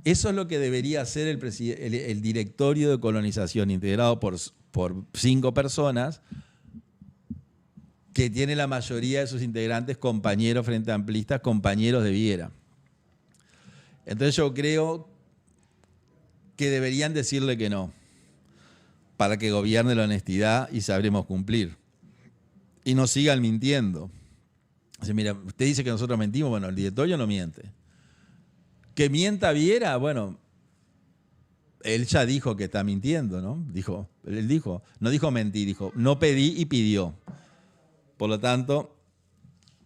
Eso es lo que debería hacer el directorio de colonización, integrado por 5 personas, que tiene la mayoría de sus integrantes compañeros frente amplistas, compañeros de Viera. Entonces yo creo que deberían decirle que no, para que gobierne la honestidad y sabremos cumplir. Y no sigan mintiendo. O sea, mira, usted dice que nosotros mentimos, bueno, el directorio no miente. Que mienta Viera, bueno, él ya dijo que está mintiendo, ¿no? No dijo mentir, dijo, no pedí y pidió. Por lo tanto,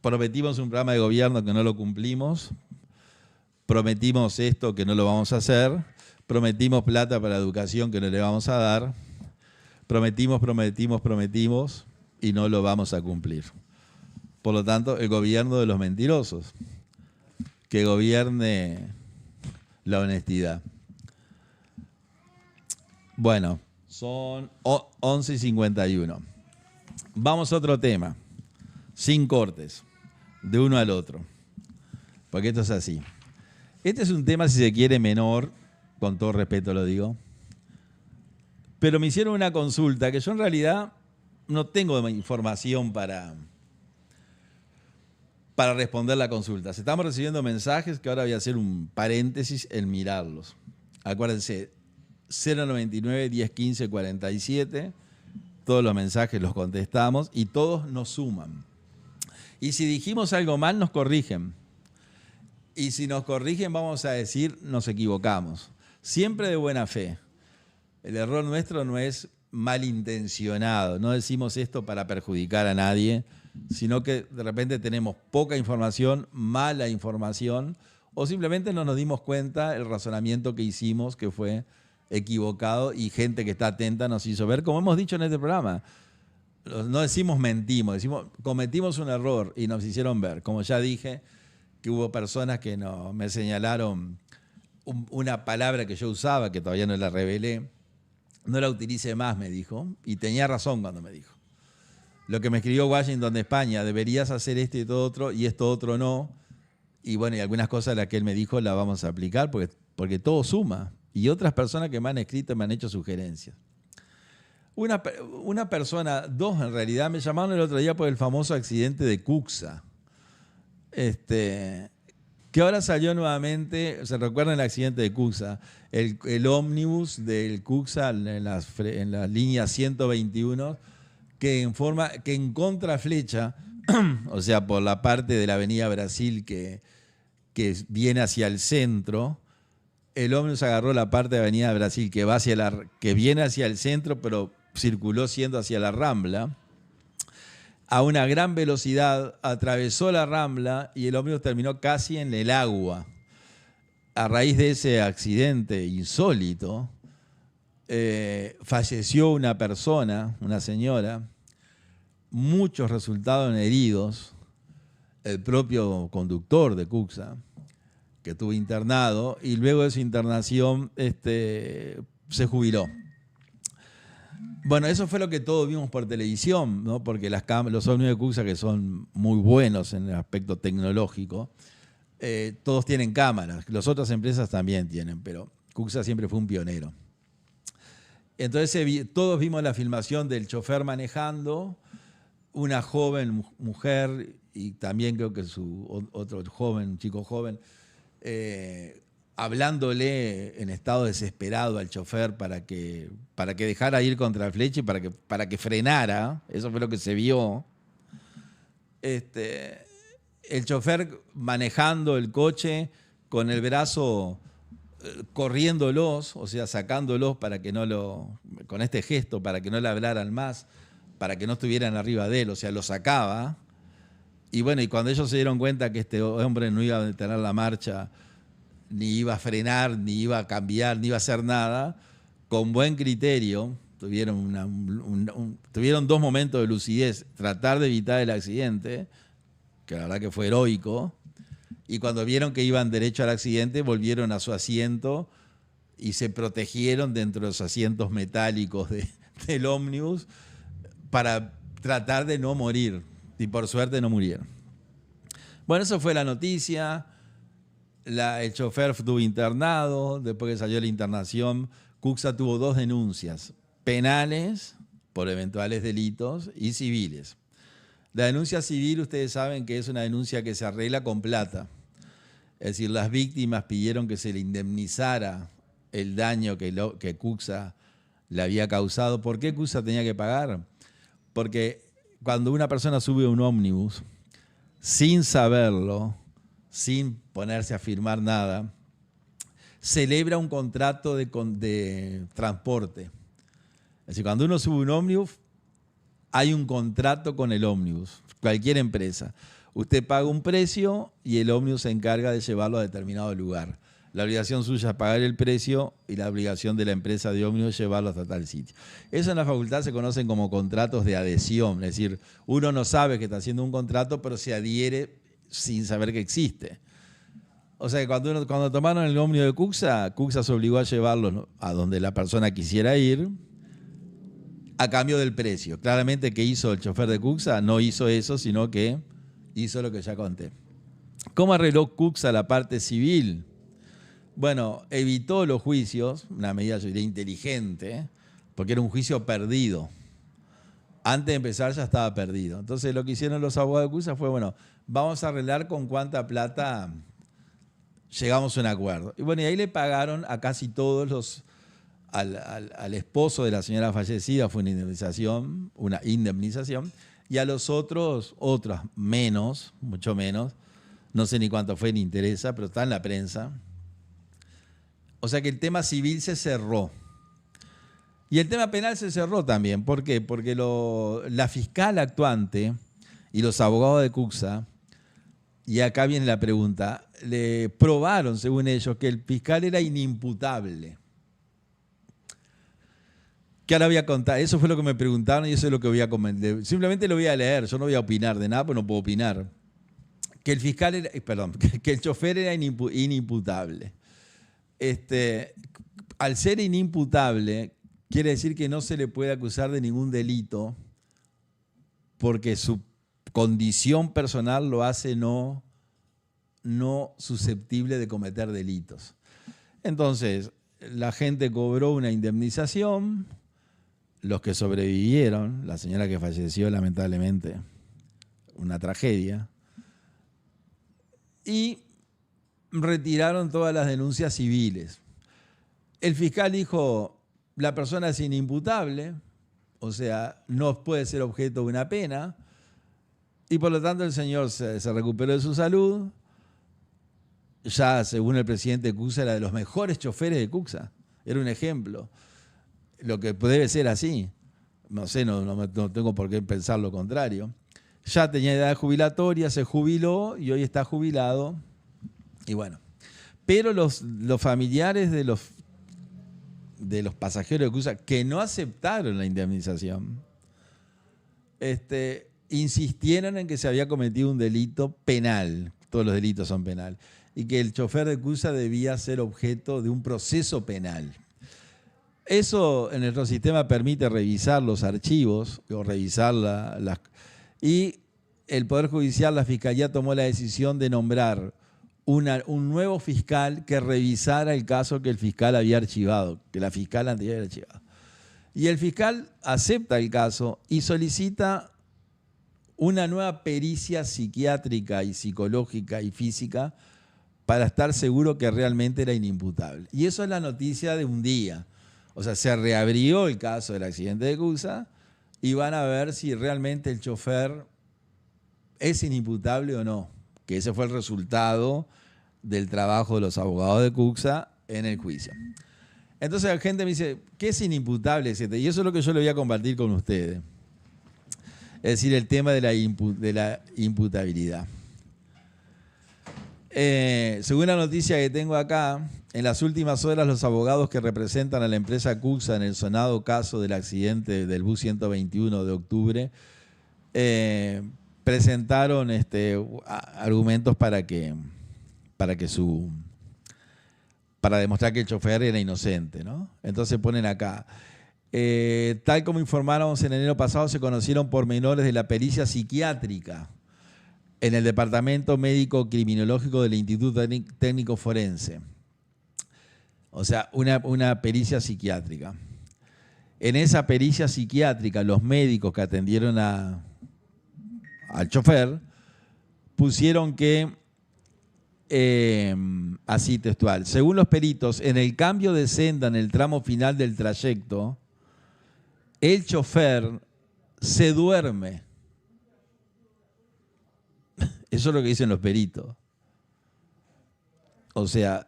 prometimos un programa de gobierno que no lo cumplimos. Prometimos esto que no lo vamos a hacer, prometimos plata para la educación que no le vamos a dar, prometimos y no lo vamos a cumplir. Por lo tanto, el gobierno de los mentirosos, que gobierne la honestidad. Bueno, son 11:51. Vamos a otro tema, sin cortes, de uno al otro, porque esto es así. Este es un tema, si se quiere, menor, con todo respeto lo digo, pero me hicieron una consulta que yo en realidad no tengo información para responder la consulta. Estamos recibiendo mensajes que ahora voy a hacer un paréntesis en mirarlos. Acuérdense, 099-1015-47, todos los mensajes los contestamos y todos nos suman. Y si dijimos algo mal, nos corrigen. Y si nos corrigen, vamos a decir, nos equivocamos. Siempre de buena fe. El error nuestro no es malintencionado, no decimos esto para perjudicar a nadie, sino que de repente tenemos poca información, mala información, o simplemente no nos dimos cuenta el razonamiento que hicimos que fue equivocado y gente que está atenta nos hizo ver, como hemos dicho en este programa. No decimos mentimos, decimos cometimos un error y nos hicieron ver. Como ya dije, que hubo personas que me señalaron una palabra que yo usaba, que todavía no la revelé, no la utilice más, me dijo, y tenía razón cuando me dijo. Lo que me escribió Washington de España, deberías hacer esto y todo otro, y esto otro no. Y bueno, y algunas cosas de las que él me dijo las vamos a aplicar, porque todo suma. Y otras personas que me han escrito me han hecho sugerencias. Una persona, dos en realidad, me llamaron el otro día por el famoso accidente de Cuxa. Que ahora salió nuevamente, ¿se recuerdan el accidente de Cuxa? El ómnibus del Cuxa en la línea 121, que en contraflecha, o sea, por la parte de la avenida Brasil que viene hacia el centro, el ómnibus agarró la parte de avenida Brasil que viene hacia el centro, pero circuló siendo hacia la Rambla, a una gran velocidad, atravesó la Rambla y el ómnibus terminó casi en el agua. A raíz de ese accidente insólito, falleció una persona, una señora, muchos resultaron heridos, el propio conductor de Cuxa, que estuvo internado, y luego de su internación se jubiló. Bueno, eso fue lo que todos vimos por televisión, ¿no? Porque los ómnibus de Cuxa, que son muy buenos en el aspecto tecnológico, todos tienen cámaras. Las otras empresas también tienen, pero Cuxa siempre fue un pionero. Entonces todos vimos la filmación del chofer manejando, una joven mujer y también creo que otro joven, un chico joven, hablándole en estado desesperado al chofer para que dejara ir contra el flecha y para que frenara. Eso fue lo que se vio. El chofer manejando el coche con el brazo corriéndolos, o sea, sacándolos para que con este gesto, para que no le hablaran más, para que no estuvieran arriba de él, o sea, lo sacaba. Y bueno, y cuando ellos se dieron cuenta que este hombre no iba a detener la marcha, ni iba a frenar, ni iba a cambiar, ni iba a hacer nada, con buen criterio, tuvieron dos momentos de lucidez, tratar de evitar el accidente, que la verdad que fue heroico, y cuando vieron que iban derecho al accidente, volvieron a su asiento y se protegieron dentro de los asientos metálicos del ómnibus para tratar de no morir, y por suerte no murieron. Bueno, eso fue la noticia. El chofer estuvo internado. Después que salió la internación, Cuxa tuvo 2 denuncias, penales por eventuales delitos y civiles. La denuncia civil, ustedes saben que es una denuncia que se arregla con plata. Es decir, las víctimas pidieron que se le indemnizara el daño que Cuxa le había causado. ¿Por qué Cuxa tenía que pagar? Porque cuando una persona sube a un ómnibus, sin saberlo, sin ponerse a firmar nada, celebra un contrato de transporte. Es decir, cuando uno sube un ómnibus, hay un contrato con el ómnibus, cualquier empresa. Usted paga un precio y el ómnibus se encarga de llevarlo a determinado lugar. La obligación suya es pagar el precio y la obligación de la empresa de ómnibus es llevarlo hasta tal sitio. Eso en la facultad se conocen como contratos de adhesión. Es decir, uno no sabe que está haciendo un contrato, pero se adhiere sin saber que existe. O sea que cuando tomaron el ómnibus de Cuxa se obligó a llevarlo a donde la persona quisiera ir a cambio del precio. Claramente, ¿qué hizo el chofer de Cuxa? No hizo eso, sino que hizo lo que ya conté. ¿Cómo arregló Cuxa la parte civil? Bueno, evitó los juicios, una medida, yo diría, inteligente, porque era un juicio perdido. Antes de empezar ya estaba perdido. Entonces lo que hicieron los abogados de Cuxa fue, bueno, vamos a arreglar con cuánta plata llegamos a un acuerdo. Y bueno, y ahí le pagaron a casi todos al esposo de la señora fallecida, fue una indemnización, y a los otras menos, mucho menos, no sé ni cuánto fue ni interesa, pero está en la prensa. O sea que el tema civil se cerró. Y el tema penal se cerró también. ¿Por qué? Porque la fiscal actuante y los abogados de Cuxa, y acá viene la pregunta, le probaron, según ellos, que el fiscal era inimputable. ¿Qué ahora voy a contar? Eso fue lo que me preguntaron y eso es lo que voy a comentar. Simplemente lo voy a leer, yo no voy a opinar de nada, porque no puedo opinar. Que el fiscal era, perdón, que el chofer era inimputable. Al ser inimputable, quiere decir que no se le puede acusar de ningún delito porque su condición personal lo hace no susceptible de cometer delitos. Entonces, la gente cobró una indemnización, los que sobrevivieron, la señora que falleció lamentablemente, una tragedia, y retiraron todas las denuncias civiles. El fiscal dijo, la persona es inimputable, o sea, no puede ser objeto de una pena, y por lo tanto el señor se recuperó de su salud. Ya, según el presidente Cuxa, era de los mejores choferes de Cuxa. Era un ejemplo. Lo que debe ser así. No sé, no tengo por qué pensar lo contrario. Ya tenía edad jubilatoria, se jubiló y hoy está jubilado. Y bueno. Pero los familiares de los pasajeros de Cuxa que no aceptaron la indemnización, insistieron en que se había cometido un delito penal. Todos los delitos son penal. Y que el chofer de Cuxa debía ser objeto de un proceso penal. Eso en nuestro sistema permite revisar los archivos o revisar y el Poder Judicial, la Fiscalía tomó la decisión de nombrar un nuevo fiscal que revisara el caso que el fiscal había archivado, que la fiscal anterior había archivado. Y el fiscal acepta el caso y solicita una nueva pericia psiquiátrica y psicológica y física para estar seguro que realmente era inimputable. Y eso es la noticia de un día. O sea, se reabrió el caso del accidente de Cuxa y van a ver si realmente el chofer es inimputable o no. Que ese fue el resultado del trabajo de los abogados de Cuxa en el juicio. Entonces la gente me dice, ¿qué es inimputable? Y eso es lo que yo le voy a compartir con ustedes. Es decir, el tema de la imputabilidad. Según la noticia que tengo acá, en las últimas horas los abogados que representan a la empresa Cuxa en el sonado caso del accidente del bus 121 de octubre presentaron argumentos para demostrar que el chofer era inocente, ¿no? Entonces ponen acá, tal como informáramos en enero pasado, se conocieron pormenores de la pericia psiquiátrica en el Departamento Médico Criminológico del Instituto Técnico Forense. O sea, una pericia psiquiátrica. En esa pericia psiquiátrica, los médicos que atendieron al chofer pusieron que, así textual, según los peritos, en el cambio de senda en el tramo final del trayecto, el chofer se duerme. Eso es lo que dicen los peritos. O sea,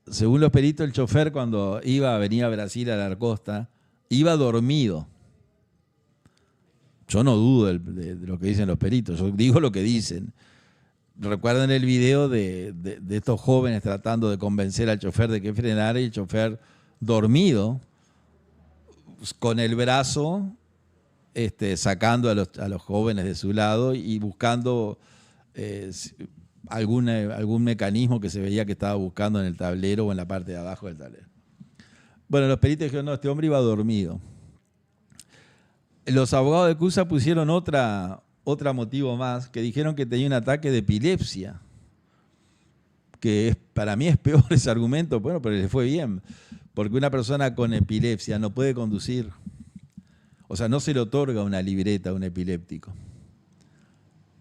según los peritos, el chofer cuando venía a Brasil, a la costa, iba dormido. Yo no dudo de lo que dicen los peritos, yo digo lo que dicen. Recuerdan el video de estos jóvenes tratando de convencer al chofer de que frenara y el chofer dormido, con el brazo sacando a los jóvenes de su lado y buscando algún mecanismo que se veía que estaba buscando en el tablero o en la parte de abajo del tablero. Bueno, los peritos dijeron, no, este hombre iba dormido. Los abogados de Cuxa pusieron otro motivo más, que dijeron que tenía un ataque de epilepsia, que para mí es peor ese argumento, bueno, pero le fue bien, porque una persona con epilepsia no puede conducir. O sea, no se le otorga una libreta a un epiléptico.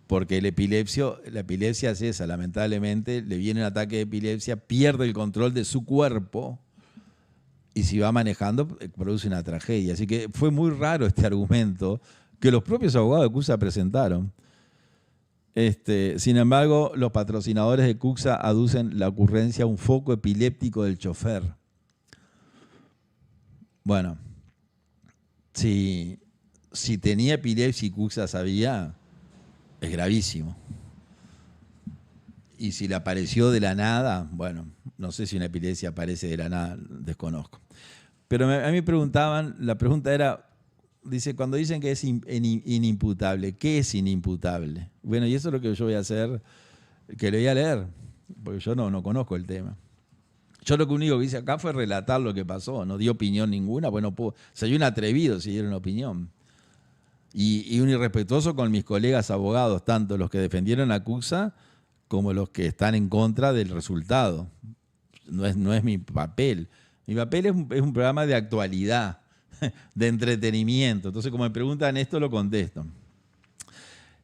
Porque la epilepsia es esa, lamentablemente, le viene un ataque de epilepsia, pierde el control de su cuerpo y si va manejando produce una tragedia. Así que fue muy raro este argumento que los propios abogados de Cuxa presentaron. Sin embargo, los patrocinadores de Cuxa aducen la ocurrencia de un foco epiléptico del chofer. Bueno, si tenía epilepsia y Cuxa sabía, es gravísimo. Y si le apareció de la nada, bueno, no sé si una epilepsia aparece de la nada, desconozco. Pero a mí me preguntaban, la pregunta era, dice, cuando dicen que es inimputable, ¿qué es inimputable? Bueno, y eso es lo que yo voy a hacer, que le voy a leer, porque yo no conozco el tema. Yo lo único que hice acá fue relatar lo que pasó, no di opinión ninguna, pues no puedo, soy un atrevido si diera una opinión. Y un irrespetuoso con mis colegas abogados, tanto los que defendieron a Cuxa como los que están en contra del resultado. No es mi papel. Mi papel es un programa de actualidad, de entretenimiento. Entonces, como me preguntan esto, lo contesto.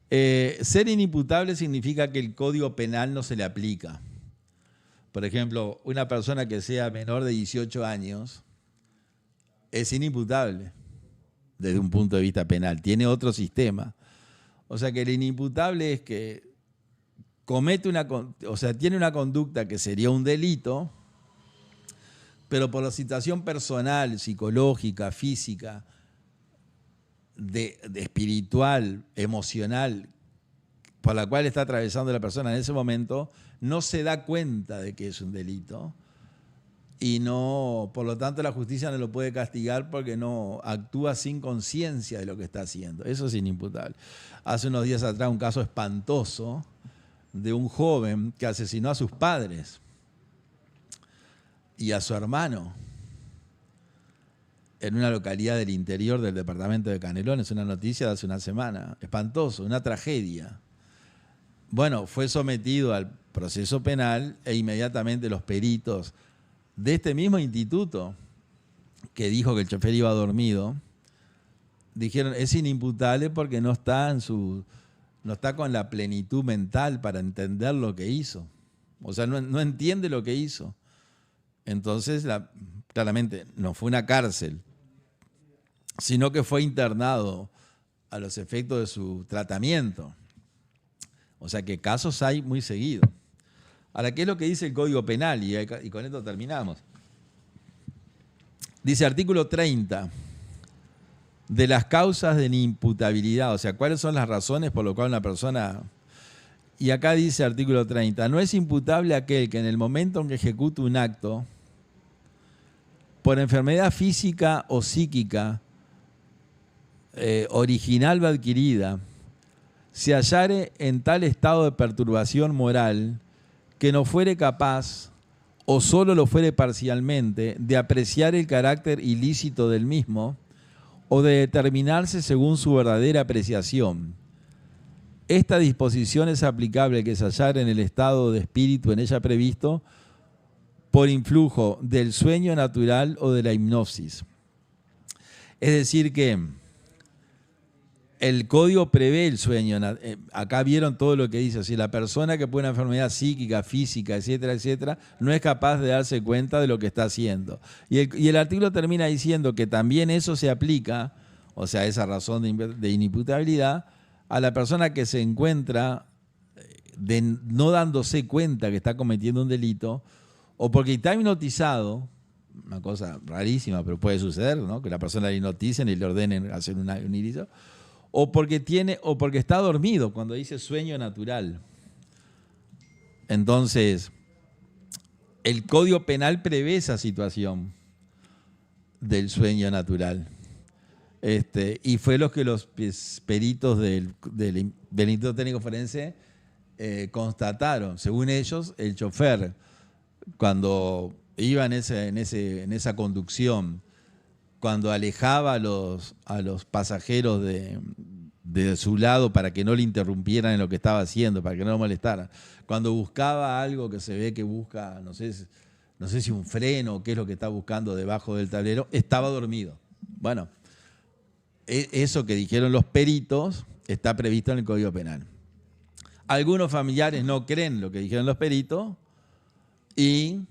Ser inimputable significa que el Código Penal no se le aplica. Por ejemplo, una persona que sea menor de 18 años es inimputable desde un punto de vista penal. Tiene otro sistema. O sea que el inimputable es que tiene una conducta que sería un delito, pero por la situación personal, psicológica, física, de espiritual, emocional, por la cual está atravesando la persona en ese momento, no se da cuenta de que es un delito y por lo tanto la justicia no lo puede castigar porque no actúa sin conciencia de lo que está haciendo. Eso es inimputable. Hace unos días atrás un caso espantoso de un joven que asesinó a sus padres y a su hermano en una localidad del interior del departamento de Canelones. Es una noticia de hace una semana. Espantoso, una tragedia. Bueno, fue sometido al proceso penal e inmediatamente los peritos de este mismo instituto que dijo que el chofer iba dormido, dijeron es inimputable porque no está con la plenitud mental para entender lo que hizo. O sea, no entiende lo que hizo. Entonces, claramente, no fue una cárcel, sino que fue internado a los efectos de su tratamiento. O sea que casos hay muy seguido. Ahora, ¿qué es lo que dice el Código Penal? Y con esto terminamos. Dice artículo 30, de las causas de inimputabilidad, o sea, ¿cuáles son las razones por las cuales una persona... Y acá dice artículo 30, no es imputable aquel que en el momento en que ejecuta un acto, por enfermedad física o psíquica, original o adquirida, se hallare en tal estado de perturbación moral que no fuere capaz, o solo lo fuere parcialmente, de apreciar el carácter ilícito del mismo, o de determinarse según su verdadera apreciación. Esta disposición es aplicable que se hallare en el estado de espíritu en ella previsto por influjo del sueño natural o de la hipnosis. Es decir que el código prevé el sueño. Acá vieron todo lo que dice. Si la persona que puede una enfermedad psíquica, física, etcétera, etcétera, no es capaz de darse cuenta de lo que está haciendo. Y el artículo termina diciendo que también eso se aplica, o sea, esa razón de inimputabilidad, a la persona que se encuentra no dándose cuenta que está cometiendo un delito, o porque está hipnotizado, una cosa rarísima, pero puede suceder, ¿no? Que la persona le hipnoticen y le ordenen hacer un inicio, o porque está dormido, cuando dice sueño natural. Entonces, el Código Penal prevé esa situación del sueño natural. Y fue lo que los peritos del Instituto Técnico Forense constataron. Según ellos, el chofer, cuando iba en esa conducción, cuando alejaba a los pasajeros de su lado para que no le interrumpieran en lo que estaba haciendo, para que no lo molestaran, cuando buscaba algo que se ve que busca, no sé si un freno o qué es lo que está buscando debajo del tablero, estaba dormido. Bueno, eso que dijeron los peritos está previsto en el Código Penal. Algunos familiares no creen lo que dijeron los peritos y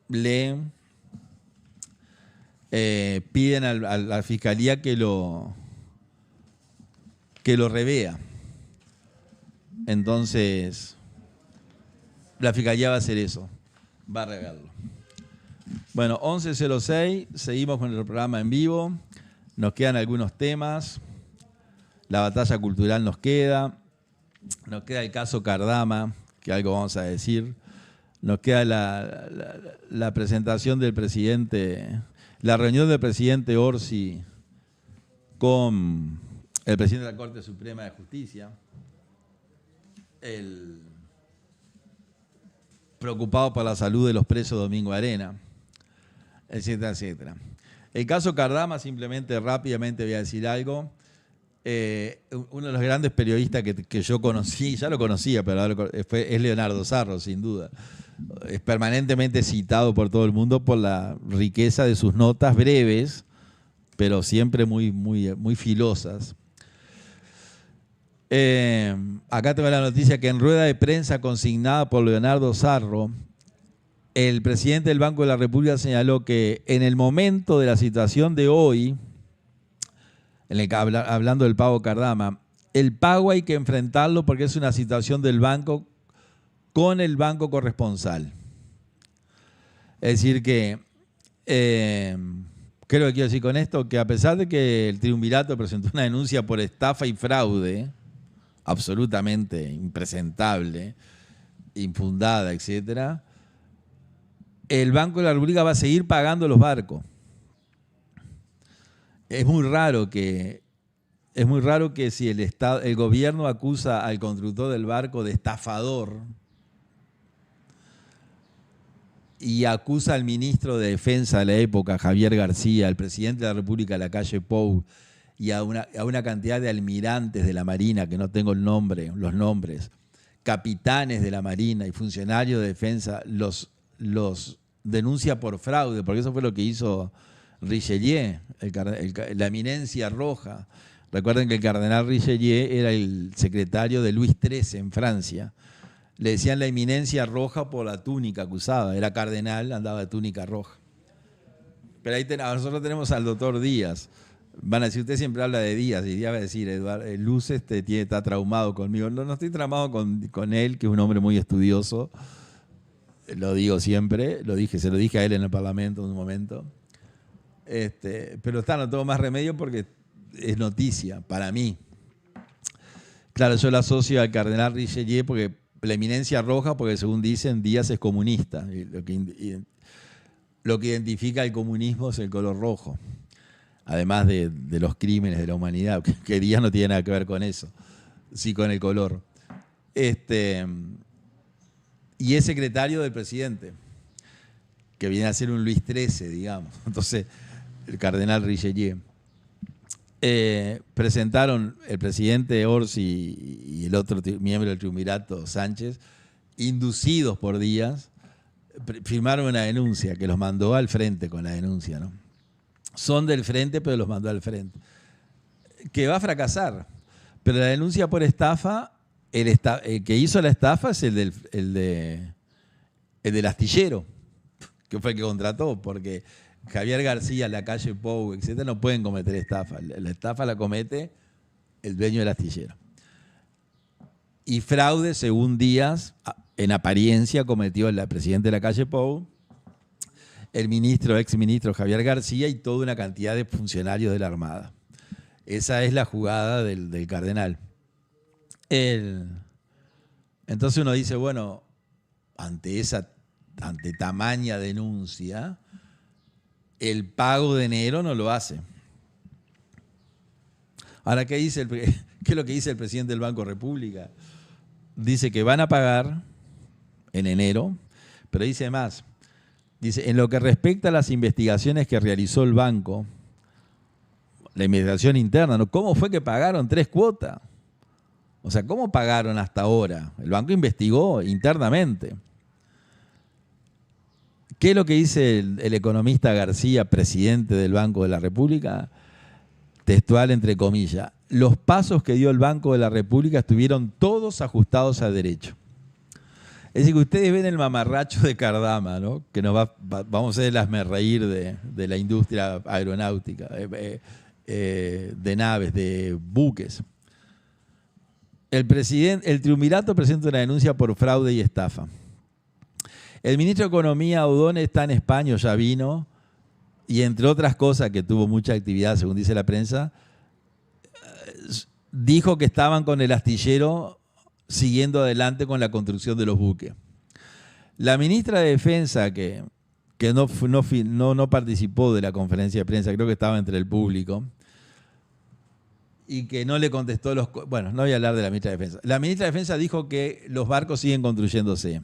le piden a la fiscalía que lo revea. Entonces, la fiscalía va a hacer eso, va a revelarlo. Bueno, 11:06, seguimos con el programa en vivo. Nos quedan algunos temas. La batalla cultural nos queda. Nos queda el caso Cardama, que algo vamos a decir. Nos queda la presentación del presidente, la reunión del presidente Orsi con el presidente de la Corte Suprema de Justicia, preocupado por la salud de los presos Domingo Arena, etcétera, etcétera. El caso Cardama, simplemente rápidamente voy a decir algo. Uno de los grandes periodistas que yo conocí, ya lo conocía, pero ahora es Leonardo Sarro, sin duda. Es permanentemente citado por todo el mundo por la riqueza de sus notas breves, pero siempre muy filosas. Acá tengo la noticia que en rueda de prensa consignada por Leonardo Sarro, el presidente del Banco de la República señaló que en el momento de la situación de hoy, hablando del pago Cardama, el pago hay que enfrentarlo porque es una situación del banco con el banco corresponsal. Es decir que, ¿qué es lo que quiero decir con esto? Que a pesar de que el triunvirato presentó una denuncia por estafa y fraude, absolutamente impresentable, infundada, etcétera, el Banco de la República va a seguir pagando los barcos. Es muy raro que si el gobierno acusa al constructor del barco de estafador y acusa al ministro de Defensa de la época, Javier García, al presidente de la República, Lacalle Pou, y a una cantidad de almirantes de la Marina, que no tengo los nombres, capitanes de la Marina y funcionarios de defensa, los denuncia por fraude, porque eso fue lo que hizo Richelieu, la eminencia roja. Recuerden que el cardenal Richelieu era el secretario de Luis XIII en Francia. Le decían la eminencia roja por la túnica que usaba. Era cardenal, andaba de túnica roja. Pero ahí nosotros tenemos al doctor Díaz. Van a decir, usted siempre habla de Díaz, y Díaz va a decir, Luz está traumado conmigo. No estoy traumado con él, que es un hombre muy estudioso. Lo digo siempre, se lo dije a él en el Parlamento en un momento. Pero no tengo más remedio porque es noticia para mí. Claro, yo la asocio al cardenal Richelieu porque la eminencia roja, porque según dicen, Díaz es comunista. Y lo que identifica el comunismo es el color rojo. Además de los crímenes de la humanidad, que Díaz no tiene nada que ver con eso, sí con el color. Y es secretario del presidente, que viene a ser un Luis XIII, digamos. Entonces, el cardenal Richelieu. Presentaron el presidente Orsi y el otro miembro del triunvirato, Sánchez, inducidos por Díaz, firmaron una denuncia que los mandó al frente con la denuncia, ¿no? Son del frente, pero los mandó al frente. Que va a fracasar. Pero la denuncia por estafa, el que hizo la estafa es el del astillero, que fue el que contrató, porque Javier García, Lacalle Pou, etcétera, no pueden cometer estafa. La estafa la comete el dueño del astillero. Y fraude, según Díaz, en apariencia cometió el presidente de Lacalle Pou, el exministro Javier García y toda una cantidad de funcionarios de la Armada. Esa es la jugada del cardenal. Entonces uno dice, bueno, ante tamaña denuncia, el pago de enero no lo hace. Ahora, ¿qué es lo que dice el presidente del Banco República? Dice que van a pagar en enero, pero dice más. Dice, en lo que respecta a las investigaciones que realizó el banco, la investigación interna, ¿no? ¿Cómo fue que pagaron 3 cuotas? O sea, ¿cómo pagaron hasta ahora? El banco investigó internamente. ¿Qué es lo que dice el economista García, presidente del Banco de la República? Textual, entre comillas. Los pasos que dio el Banco de la República estuvieron todos ajustados a derecho. Es decir, que ustedes ven el mamarracho de Cardama, ¿no? Que vamos a hacer el hazmerreír de la industria aeronáutica, de naves, de buques. El triunvirato presenta una denuncia por fraude y estafa. El ministro de Economía, O'Donnell, está en España, ya vino, y entre otras cosas que tuvo mucha actividad, según dice la prensa, dijo que estaban con el astillero siguiendo adelante con la construcción de los buques. La ministra de Defensa, que no participó de la conferencia de prensa, creo que estaba entre el público, y que no le contestó los... Bueno, no voy a hablar de la ministra de Defensa. La ministra de Defensa dijo que los barcos siguen construyéndose.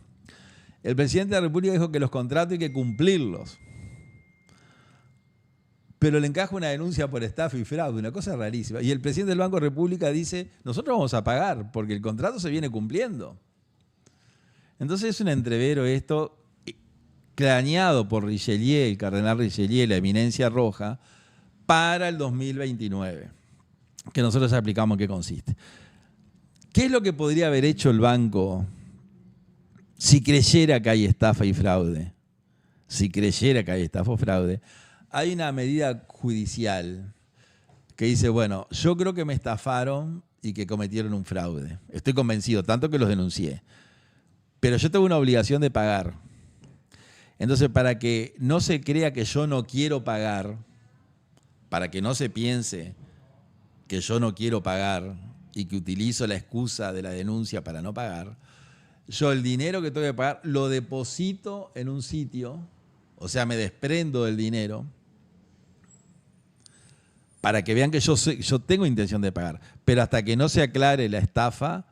El presidente de la República dijo que los contratos hay que cumplirlos. Pero le encaja una denuncia por estafa y fraude, una cosa rarísima. Y el presidente del Banco de República dice, nosotros vamos a pagar porque el contrato se viene cumpliendo. Entonces es un entrevero esto, craneado por Richelieu, el cardenal Richelieu, la eminencia roja, para el 2029, que nosotros explicamos en qué consiste. ¿Qué es lo que podría haber hecho el banco si creyera que hay estafa y fraude? Si creyera que hay estafa o fraude, hay una medida judicial que dice, bueno, yo creo que me estafaron y que cometieron un fraude. Estoy convencido, tanto que los denuncié. Pero yo tengo una obligación de pagar. Entonces, para que no se crea que yo no quiero pagar, para que no se piense que yo no quiero pagar y que utilizo la excusa de la denuncia para no pagar, yo el dinero que tengo que pagar lo deposito en un sitio, o sea, me desprendo del dinero, para que vean que yo tengo intención de pagar. Pero hasta que no se aclare la estafa,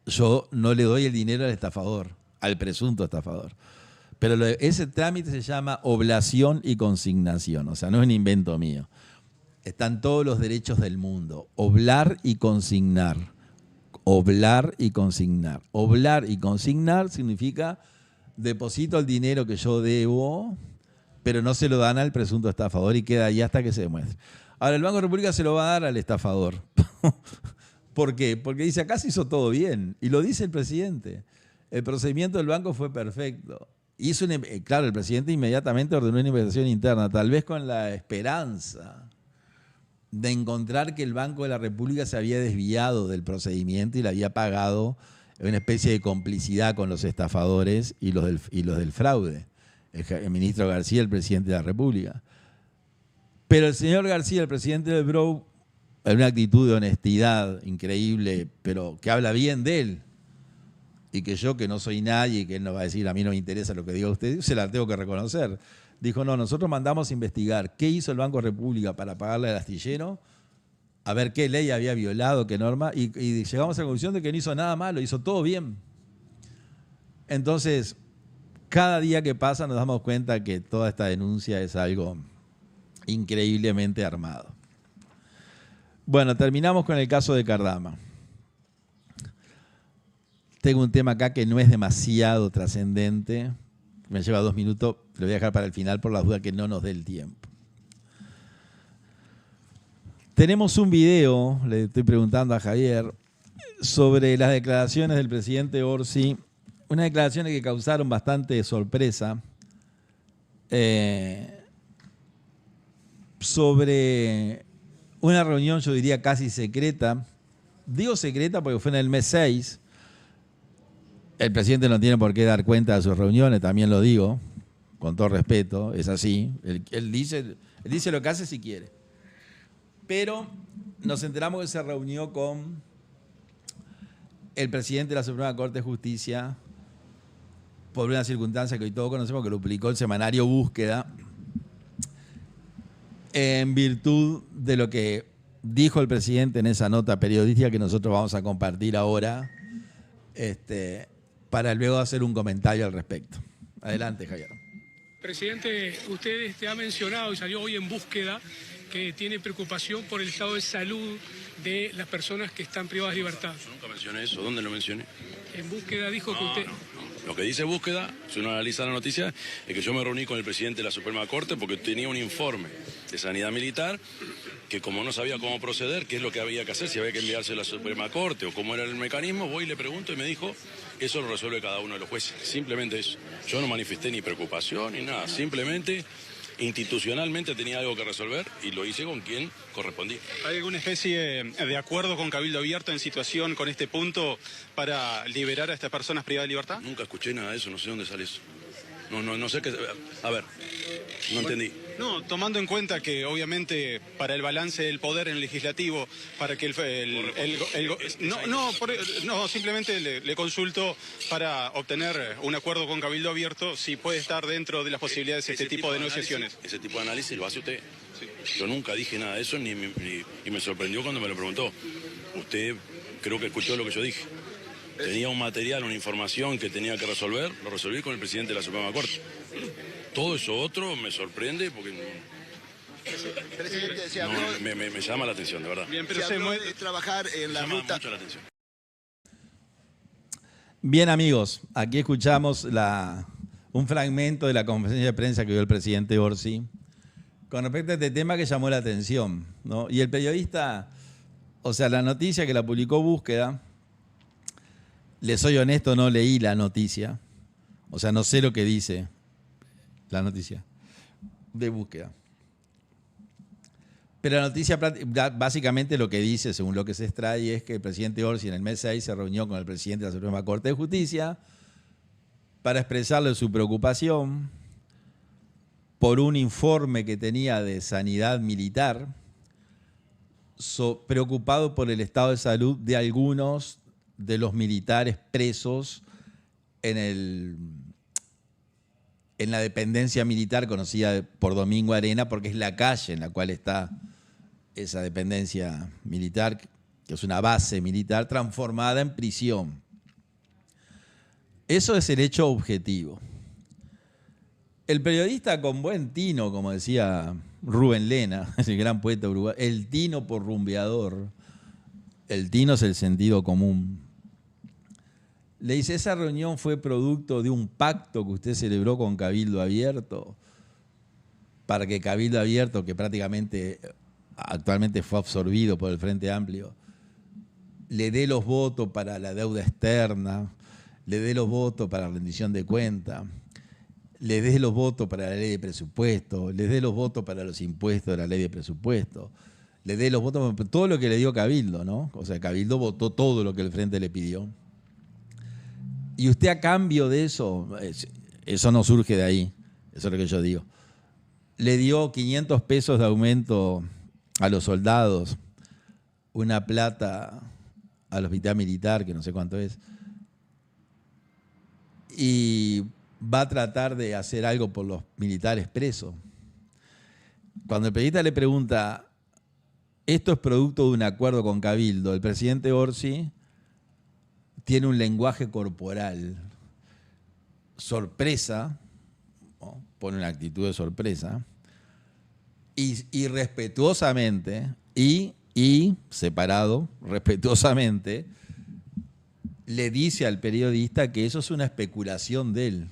yo no le doy el dinero al estafador, al presunto estafador. Pero ese trámite se llama oblación y consignación, o sea, no es un invento mío. Están todos los derechos del mundo. Oblar y consignar. Oblar y consignar. Oblar y consignar significa deposito el dinero que yo debo, pero no se lo dan al presunto estafador y queda ahí hasta que se demuestre. Ahora, el Banco de República se lo va a dar al estafador. ¿Por qué? Porque dice, acá se hizo todo bien. Y lo dice el presidente. El procedimiento del banco fue perfecto. Claro, el presidente inmediatamente ordenó una investigación interna, tal vez con la esperanza de encontrar que el Banco de la República se había desviado del procedimiento y le había pagado una especie de complicidad con los estafadores y los del fraude. El ministro García, el presidente de la República. Pero el señor García, el presidente del BROU, en una actitud de honestidad increíble, pero que habla bien de él, y que yo, que no soy nadie, y que él no va a decir, a mí no me interesa lo que diga usted, se la tengo que reconocer. Dijo, no, nosotros mandamos a investigar qué hizo el Banco de República para pagarle al astillero, a ver qué ley había violado, qué norma, y llegamos a la conclusión de que no hizo nada malo, hizo todo bien. Entonces, cada día que pasa nos damos cuenta que toda esta denuncia es algo increíblemente armado. Bueno, terminamos con el caso de Cardama. Tengo un tema acá que no es demasiado trascendente. Me lleva 2 minutos, lo voy a dejar para el final por la duda que no nos dé el tiempo. Tenemos un video, le estoy preguntando a Javier, sobre las declaraciones del presidente Orsi, unas declaraciones que causaron bastante sorpresa, sobre una reunión, yo diría casi secreta. Digo secreta porque fue en el mes 6. El presidente no tiene por qué dar cuenta de sus reuniones, también lo digo, con todo respeto, es así. Él dice lo que hace si quiere. Pero nos enteramos que se reunió con el presidente de la Suprema Corte de Justicia por una circunstancia que hoy todos conocemos, que lo publicó el semanario Búsqueda, en virtud de lo que dijo el presidente en esa nota periodística que nosotros vamos a compartir ahora, para luego hacer un comentario al respecto. Adelante, Javier. Presidente, usted ha mencionado y salió hoy en Búsqueda que tiene preocupación por el estado de salud de las personas que están privadas de libertad. Yo nunca mencioné eso. ¿Dónde lo mencioné? En Búsqueda dijo que usted... No. Lo que dice Búsqueda, si uno analiza la noticia, es que yo me reuní con el presidente de la Suprema Corte porque tenía un informe de Sanidad Militar que, como no sabía cómo proceder, qué es lo que había que hacer, si había que enviarse a la Suprema Corte o cómo era el mecanismo, voy y le pregunto y me dijo, eso lo resuelve cada uno de los jueces. Simplemente eso. Yo no manifesté ni preocupación ni nada, simplemente institucionalmente tenía algo que resolver y lo hice con quien correspondía. ¿Hay alguna especie de acuerdo con Cabildo Abierto en situación con este punto para liberar a estas personas privadas de libertad? Nunca escuché nada de eso, no sé dónde sale eso. No sé qué... A ver, No entendí. No, tomando en cuenta que obviamente para el balance del poder en el legislativo, para que no, simplemente le consulto para obtener un acuerdo con Cabildo Abierto, si puede estar dentro de las posibilidades de este tipo de negociaciones. Ese tipo de análisis lo hace usted. Sí. Yo nunca dije nada de eso y me sorprendió cuando me lo preguntó. Usted creo que escuchó lo que yo dije. Tenía un material, una información que tenía que resolver, lo resolví con el presidente de la Suprema Corte. Todo eso otro me sorprende porque Presidente, me llama la atención, de verdad. Bien, pero se habló de trabajar en la Me llama ruta. mucho la atención. Bien, amigos, aquí escuchamos un fragmento de la conferencia de prensa que dio el presidente Orsi con respecto a este tema que llamó la atención, ¿no? Y el periodista, o sea, la noticia que la publicó Búsqueda, les soy honesto, no leí la noticia, o sea, no sé lo que dice la noticia de Búsqueda. Pero la noticia básicamente lo que dice, según lo que se extrae, es que el presidente Orsi en el mes 6 se reunió con el presidente de la Suprema Corte de Justicia para expresarle su preocupación por un informe que tenía de sanidad militar, preocupado por el estado de salud de algunos de los militares presos en la dependencia militar conocida por Domingo Arena, porque es la calle en la cual está esa dependencia militar, que es una base militar transformada en prisión. Eso es el hecho objetivo. El periodista con buen tino, como decía Rubén Lena, ese gran poeta uruguayo, el tino por rumbeador, el tino es el sentido común. Le dice, esa reunión fue producto de un pacto que usted celebró con Cabildo Abierto, para que Cabildo Abierto, que prácticamente actualmente fue absorbido por el Frente Amplio, le dé los votos para la deuda externa, le dé los votos para la rendición de cuentas, le dé los votos para la ley de presupuesto, le dé los votos para los impuestos de la ley de presupuesto, le dé los votos para todo lo que le dio Cabildo, ¿no? O sea, Cabildo votó todo lo que el Frente le pidió. Y usted a cambio de eso, eso no surge de ahí, eso es lo que yo digo, le dio 500 pesos de aumento a los soldados, una plata al hospital militar, que no sé cuánto es, y va a tratar de hacer algo por los militares presos. Cuando el periodista le pregunta, ¿esto es producto de un acuerdo con Cabildo?, el presidente Orsi tiene un lenguaje corporal, sorpresa, ¿no? Pone una actitud de sorpresa, y respetuosamente, y separado, respetuosamente, le dice al periodista que eso es una especulación de él,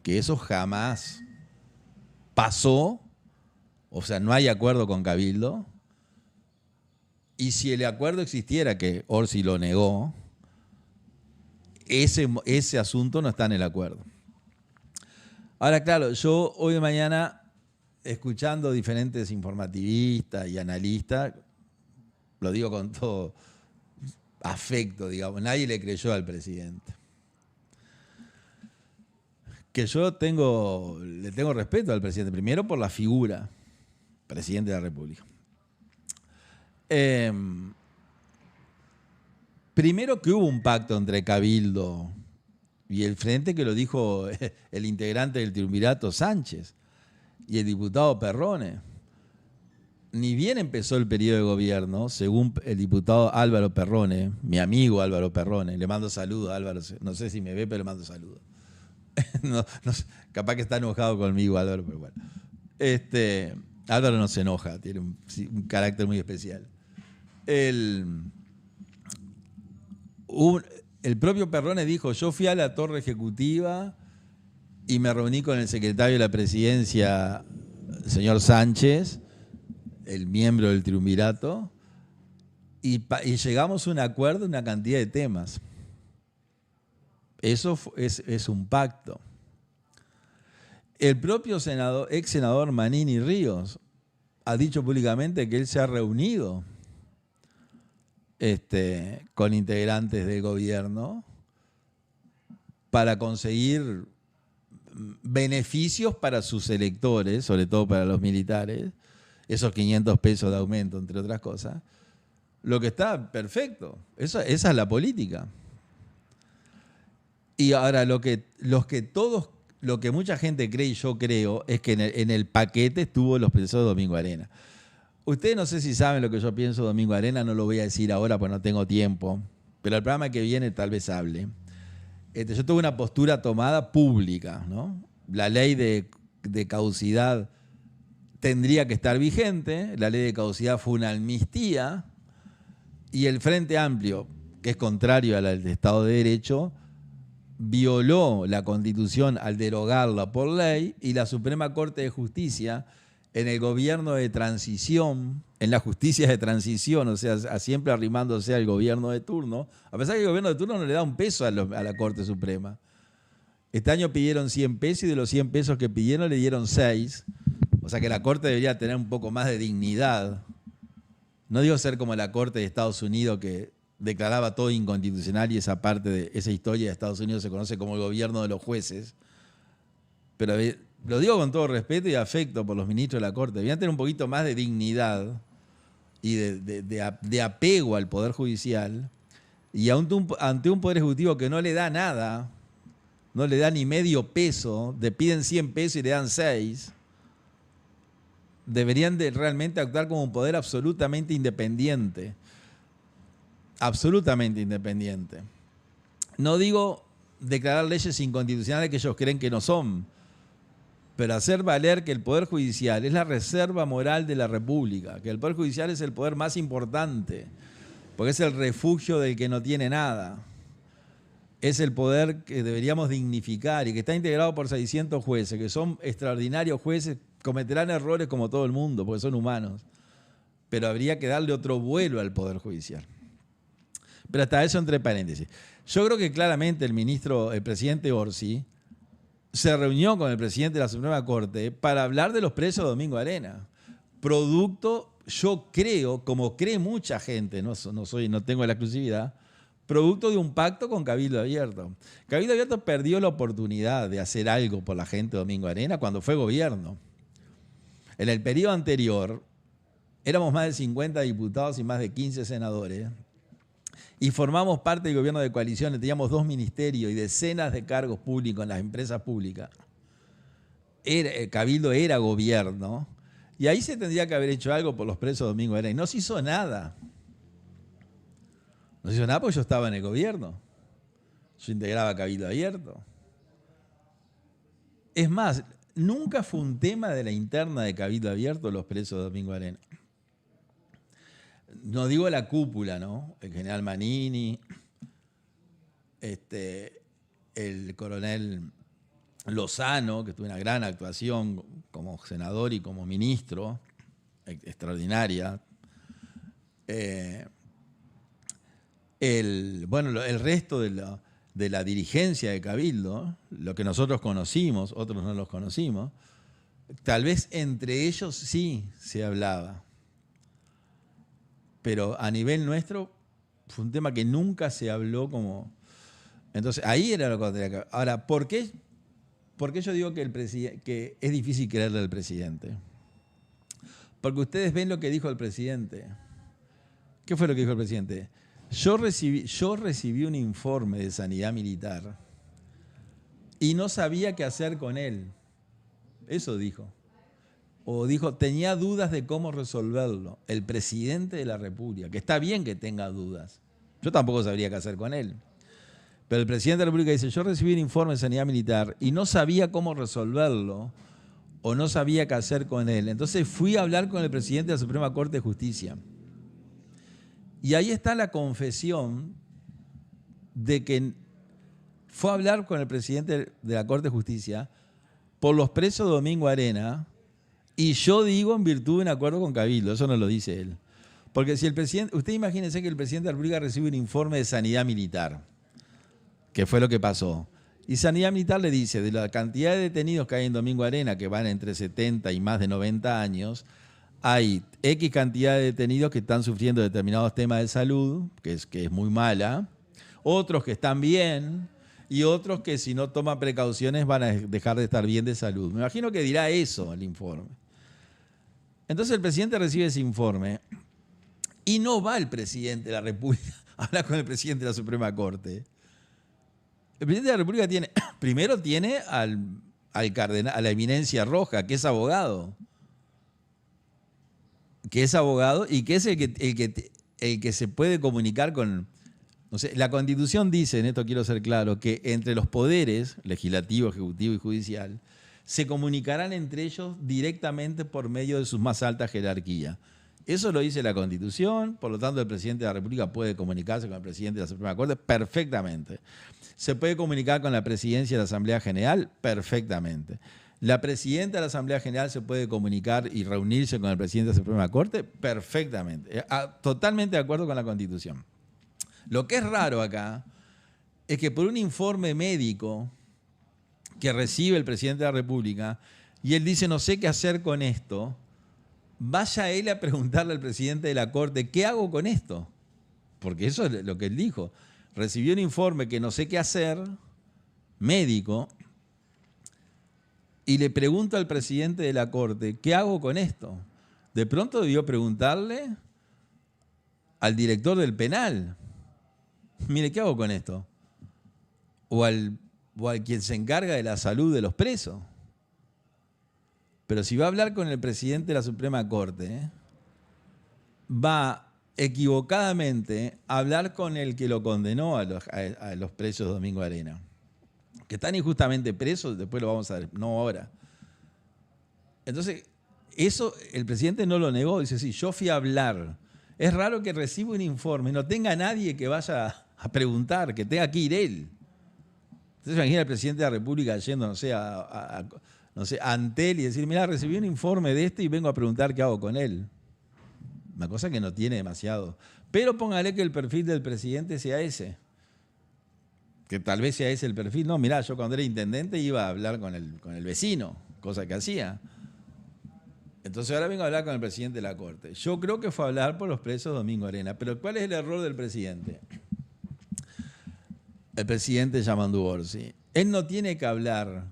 que eso jamás pasó, o sea, no hay acuerdo con Cabildo, y si el acuerdo existiera, que Orsi lo negó, ese asunto no está en el acuerdo. Ahora, claro, yo hoy de mañana, escuchando diferentes informativistas y analistas, lo digo con todo afecto, digamos, nadie le creyó al presidente. Que yo le tengo respeto al presidente, primero por la figura, presidente de la República. Primero que hubo un pacto entre Cabildo y el Frente, que lo dijo el integrante del triunvirato Sánchez y el diputado Perrone. Ni bien empezó el periodo de gobierno, según el diputado Álvaro Perrone, mi amigo Álvaro Perrone, le mando saludos a Álvaro, no sé si me ve, pero le mando saludos. No, capaz que está enojado conmigo Álvaro, pero bueno. Álvaro no se enoja, tiene un carácter muy especial. El propio Perrone dijo, yo fui a la torre ejecutiva y me reuní con el secretario de la presidencia, el señor Sánchez, el miembro del triunvirato, y llegamos a un acuerdo en una cantidad de temas. Eso es un pacto. El propio ex senador Manini Ríos ha dicho públicamente que él se ha reunido con integrantes del gobierno para conseguir beneficios para sus electores, sobre todo para los militares, esos 500 pesos de aumento, entre otras cosas, lo que está perfecto. Esa es la política. Y ahora lo que mucha gente cree y yo creo es que en el paquete estuvo los presos de Domingo Arena. Ustedes no sé si saben lo que yo pienso de Domingo Arena, no lo voy a decir ahora porque no tengo tiempo, pero el programa que viene tal vez hable. Yo tuve una postura tomada pública, ¿no? La ley de caducidad tendría que estar vigente, la ley de caducidad fue una amnistía y el Frente Amplio, que es contrario al Estado de Derecho, violó la Constitución al derogarla por ley y la Suprema Corte de Justicia en el gobierno de transición, en la justicia de transición, o sea, siempre arrimándose al gobierno de turno, a pesar que el gobierno de turno no le da un peso a la Corte Suprema. Este año pidieron 100 pesos y de los 100 pesos que pidieron le dieron 6. O sea que la Corte debería tener un poco más de dignidad. No digo ser como la Corte de Estados Unidos que declaraba todo inconstitucional y esa parte de esa historia de Estados Unidos se conoce como el gobierno de los jueces. Pero lo digo con todo respeto y afecto por los ministros de la Corte. Deberían tener un poquito más de dignidad y de apego al Poder Judicial. Y ante un Poder Ejecutivo que no le da nada, no le da ni medio peso, le piden 100 pesos y le dan 6, deberían de realmente actuar como un poder absolutamente independiente. Absolutamente independiente. No digo declarar leyes inconstitucionales que ellos creen que no son, pero hacer valer que el Poder Judicial es la reserva moral de la República, que el Poder Judicial es el poder más importante, porque es el refugio del que no tiene nada. Es el poder que deberíamos dignificar y que está integrado por 600 jueces, que son extraordinarios jueces, cometerán errores como todo el mundo, porque son humanos, pero habría que darle otro vuelo al Poder Judicial. Pero hasta eso entre paréntesis. Yo creo que claramente el presidente Orsi, se reunió con el presidente de la Suprema Corte para hablar de los presos de Domingo Arena. Producto, yo creo, como cree mucha gente, no tengo la exclusividad, producto de un pacto con Cabildo Abierto. Cabildo Abierto perdió la oportunidad de hacer algo por la gente de Domingo Arena cuando fue gobierno. En el periodo anterior, éramos más de 50 diputados y más de 15 senadores, y formamos parte del gobierno de coalición, teníamos 2 ministerios y decenas de cargos públicos en las empresas públicas. Cabildo era gobierno, y ahí se tendría que haber hecho algo por los presos de Domingo Arena. Y no se hizo nada. No se hizo nada porque yo estaba en el gobierno. Yo integraba Cabildo Abierto. Es más, nunca fue un tema de la interna de Cabildo Abierto los presos de Domingo Arena. No digo la cúpula, ¿no? El general Manini, el coronel Lozano, que tuvo una gran actuación como senador y como ministro, extraordinaria. El resto de la dirigencia de Cabildo, lo que nosotros conocimos, otros no los conocimos, tal vez entre ellos sí se hablaba. Pero a nivel nuestro fue un tema que nunca se habló como... Entonces, ahí era lo que tenía que haber. Ahora, ¿por qué yo digo que es difícil creerle al presidente? Porque ustedes ven lo que dijo el presidente. ¿Qué fue lo que dijo el presidente? Yo recibí un informe de Sanidad Militar y no sabía qué hacer con él. Eso dijo. O dijo, tenía dudas de cómo resolverlo. El presidente de la República, que está bien que tenga dudas. Yo tampoco sabría qué hacer con él. Pero el presidente de la República dice, yo recibí un informe de Sanidad Militar y no sabía cómo resolverlo o no sabía qué hacer con él. Entonces fui a hablar con el presidente de la Suprema Corte de Justicia. Y ahí está la confesión de que fue a hablar con el presidente de la Corte de Justicia por los presos de Domingo Arena. Y yo digo en virtud de un acuerdo con Cabildo, eso no lo dice él. Porque si el presidente, usted imagínense que el presidente de la República recibe un informe de Sanidad Militar, que fue lo que pasó. Y Sanidad Militar le dice, de la cantidad de detenidos que hay en Domingo Arena, que van entre 70 y más de 90 años, hay X cantidad de detenidos que están sufriendo determinados temas de salud, que es muy mala, otros que están bien, y otros que si no toman precauciones van a dejar de estar bien de salud. Me imagino que dirá eso el informe. Entonces el presidente recibe ese informe y no va el presidente de la República a hablar con el presidente de la Suprema Corte. El presidente de la República primero tiene al cardenal, a la eminencia Roja, que es abogado. Y que es el que se puede comunicar con... No sé, la Constitución dice, en esto quiero ser claro, que entre los poderes, legislativo, ejecutivo y judicial, se comunicarán entre ellos directamente por medio de sus más altas jerarquías. Eso lo dice la Constitución, por lo tanto el presidente de la República puede comunicarse con el presidente de la Suprema Corte perfectamente. Se puede comunicar con la presidencia de la Asamblea General perfectamente. La presidenta de la Asamblea General se puede comunicar y reunirse con el presidente de la Suprema Corte perfectamente. Totalmente de acuerdo con la Constitución. Lo que es raro acá es que por un informe médico que recibe el presidente de la República y él dice no sé qué hacer con esto, vaya él a preguntarle al presidente de la Corte ¿qué hago con esto? Porque eso es lo que él dijo. Recibió un informe que no sé qué hacer, médico, y le pregunta al presidente de la Corte ¿qué hago con esto? De pronto debió preguntarle al director del penal. Mire, ¿qué hago con esto? O al quien se encarga de la salud de los presos. Pero si va a hablar con el presidente de la Suprema Corte, va equivocadamente a hablar con el que lo condenó a los presos de Domingo Arena. Que están injustamente presos, después lo vamos a ver, no ahora. Entonces, eso el presidente no lo negó, dice, sí, yo fui a hablar. Es raro que reciba un informe y no tenga nadie que vaya a preguntar, que tenga que ir él. Entonces imagina al presidente de la República yendo, no sé, a Antel y decir, mira, recibí un informe de este y vengo a preguntar qué hago con él. Una cosa que no tiene demasiado. Pero póngale que el perfil del presidente sea ese. Que tal vez sea ese el perfil. No, mirá, yo cuando era intendente iba a hablar con el vecino, cosa que hacía. Entonces ahora vengo a hablar con el presidente de la Corte. Yo creo que fue a hablar por los presos de Domingo Arena. Pero ¿cuál es el error del presidente? El presidente Yamandu Orsi. Él no tiene que hablar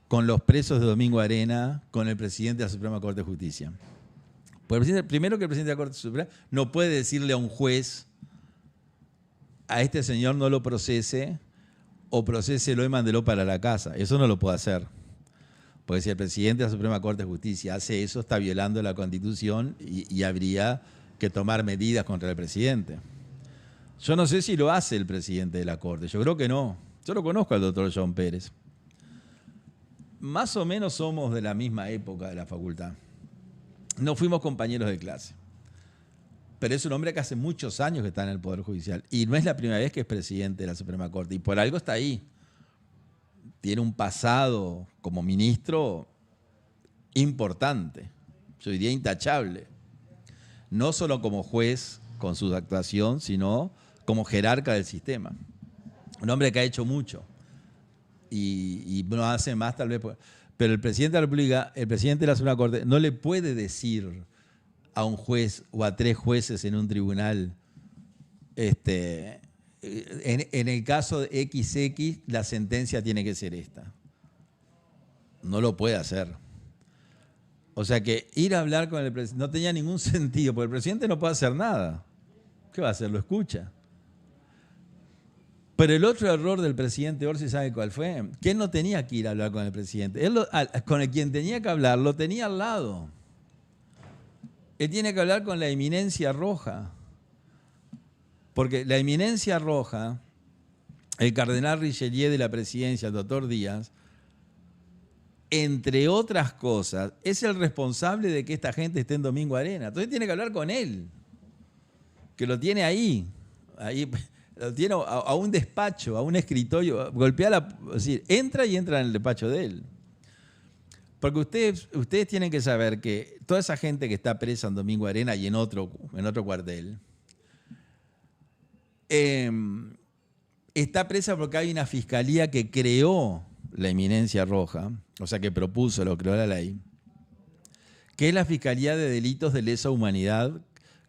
con los presos de Domingo Arena, con el presidente de la Suprema Corte de Justicia. Porque primero que el presidente de la Corte Suprema no puede decirle a un juez, a este señor no lo procese, o procéselo y mándelo para la casa. Eso no lo puede hacer. Porque si el presidente de la Suprema Corte de Justicia hace eso, está violando la Constitución y habría que tomar medidas contra el presidente. Yo no sé si lo hace el presidente de la Corte, yo creo que no. Yo lo conozco al doctor John Pérez. Más o menos somos de la misma época de la facultad. No fuimos compañeros de clase. Pero es un hombre que hace muchos años que está en el Poder Judicial. Y no es la primera vez que es presidente de la Suprema Corte. Y por algo está ahí. Tiene un pasado como ministro importante. Yo diría intachable. No solo como juez con su actuación, sino como jerarca del sistema. Un hombre que ha hecho mucho. Y no hace más tal vez. Pero el presidente de la República, el presidente de la Suprema Corte, no le puede decir a un juez o a 3 jueces en un tribunal, en el caso de XX, la sentencia tiene que ser esta. No lo puede hacer. O sea que ir a hablar con el presidente no tenía ningún sentido, porque el presidente no puede hacer nada. ¿Qué va a hacer? Lo escucha. Pero el otro error del presidente Orsi, ¿sabe cuál fue? Que él no tenía que ir a hablar con el presidente. Él con el quien tenía que hablar, lo tenía al lado. Él tiene que hablar con la eminencia Roja. Porque la eminencia Roja, el cardenal Richelieu de la presidencia, el doctor Díaz, entre otras cosas, es el responsable de que esta gente esté en Domingo Arena. Entonces tiene que hablar con él, que lo tiene ahí lo tiene a un despacho, a un escritorio, es decir, entra y entra en el despacho de él. Porque ustedes tienen que saber que toda esa gente que está presa en Domingo Arena y en otro cuartel, está presa porque hay una fiscalía que creó la eminencia Roja, o sea que propuso, lo creó la ley, que es la Fiscalía de Delitos de Lesa Humanidad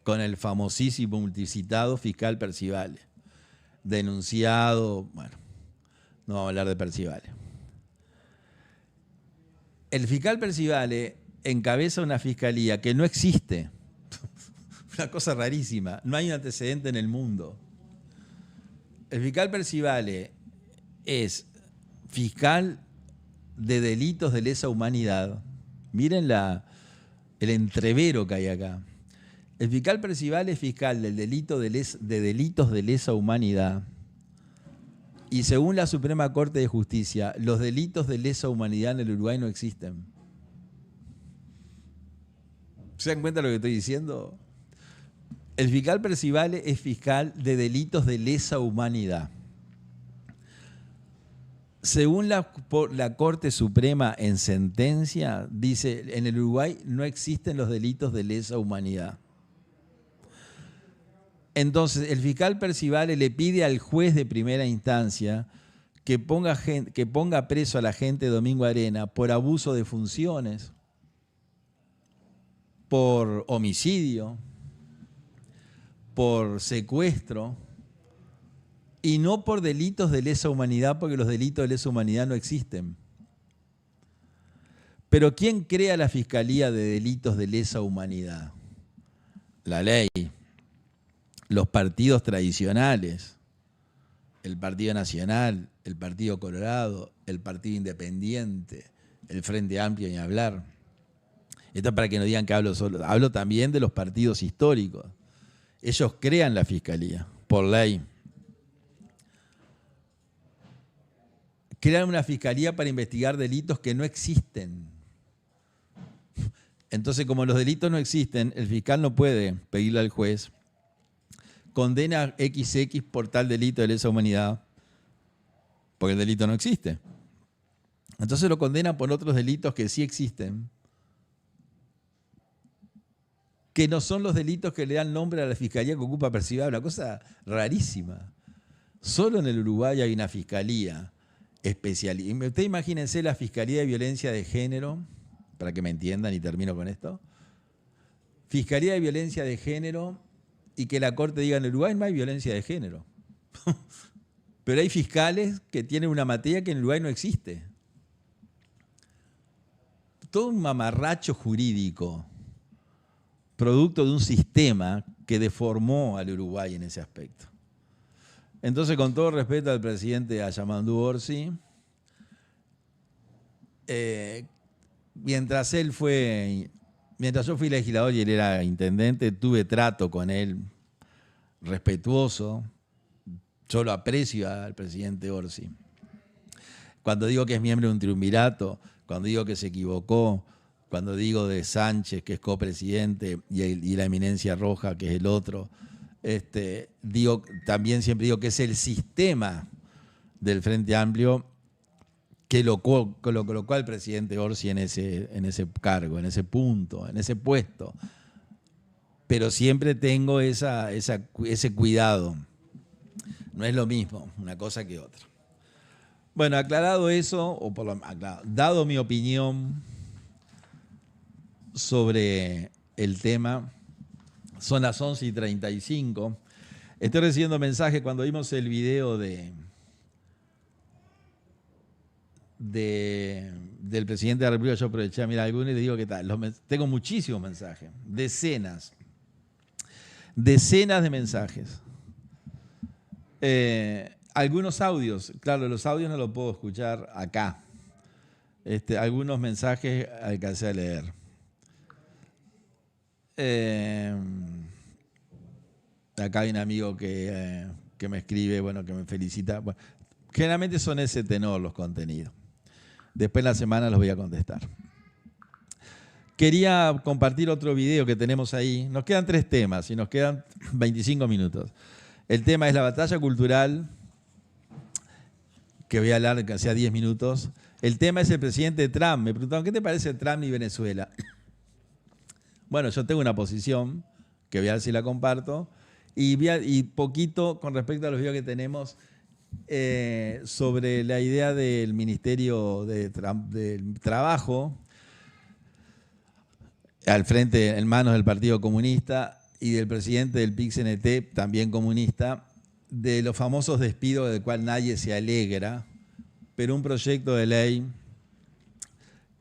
con el famosísimo multicitado fiscal Percivale, denunciado, bueno, no vamos a hablar de Percivale. El fiscal Percivale encabeza una fiscalía que no existe. Una cosa rarísima. No hay un antecedente en el mundo. El fiscal Percivale es fiscal de delitos de lesa humanidad. Miren el entrevero que hay acá. El fiscal Percivale es fiscal del delito de delitos de lesa humanidad. Y según la Suprema Corte de Justicia, los delitos de lesa humanidad en el Uruguay no existen. ¿Se dan cuenta de lo que estoy diciendo? El fiscal Percivale es fiscal de delitos de lesa humanidad. Según la Corte Suprema en sentencia, dice, en el Uruguay no existen los delitos de lesa humanidad. Entonces, el fiscal Percivale le pide al juez de primera instancia que ponga preso al agente Domingo Arena por abuso de funciones, por homicidio, por secuestro, y no por delitos de lesa humanidad, porque los delitos de lesa humanidad no existen. Pero ¿quién crea la Fiscalía de Delitos de Lesa Humanidad? La ley. Los partidos tradicionales, el Partido Nacional, el Partido Colorado, el Partido Independiente, el Frente Amplio, ni hablar. Esto es para que no digan que hablo solo. Hablo también de los partidos históricos. Ellos crean la fiscalía, por ley. Crean una fiscalía para investigar delitos que no existen. Entonces, como los delitos no existen, el fiscal no puede pedirle al juez condena XX por tal delito de lesa humanidad, porque el delito no existe. Entonces lo condenan por otros delitos que sí existen, que no son los delitos que le dan nombre a la fiscalía que ocupa Percivale, una cosa rarísima. Solo en el Uruguay hay una fiscalía especial. Ustedes imagínense la Fiscalía de Violencia de Género, para que me entiendan y termino con esto. Fiscalía de Violencia de Género, y que la Corte diga en el Uruguay no hay violencia de género. Pero hay fiscales que tienen una materia que en el Uruguay no existe. Todo un mamarracho jurídico, producto de un sistema que deformó al Uruguay en ese aspecto. Entonces, con todo respeto al presidente Ayamandu Orsi, mientras yo fui legislador y él era intendente, tuve trato con él respetuoso. Yo lo aprecio al presidente Orsi. Cuando digo que es miembro de un triunvirato, cuando digo que se equivocó, cuando digo de Sánchez, que es copresidente, y la Eminencia Roja, que es el otro, también siempre digo que es el sistema del Frente Amplio que lo colocó al presidente Orsi en ese cargo, en ese punto, en ese puesto. Pero siempre tengo ese cuidado. No es lo mismo una cosa que otra. Bueno, aclarado eso, dado mi opinión sobre el tema, son las 11:35. Estoy recibiendo mensajes cuando vimos el video del presidente de la República. Yo aproveché a mirar algunos y le digo qué tal. Tengo muchísimos mensajes, decenas de mensajes. Algunos audios, claro, los audios no los puedo escuchar acá. Algunos mensajes alcancé a leer. Acá hay un amigo que me escribe, bueno, que me felicita. Bueno, generalmente son ese tenor los contenidos. Después en la semana los voy a contestar. Quería compartir otro video que tenemos ahí. Nos quedan 3 temas y nos quedan 25 minutos. El tema es la batalla cultural, que voy a hablar que sea 10 minutos. El tema es el presidente Trump. Me preguntaron, ¿qué te parece Trump y Venezuela? Bueno, yo tengo una posición, que voy a ver si la comparto, y poquito con respecto a los videos que tenemos sobre la idea del Ministerio del Trabajo al frente, en manos del Partido Comunista, y del presidente del PIT-CNT, también comunista, de los famosos despidos del cual nadie se alegra, pero un proyecto de ley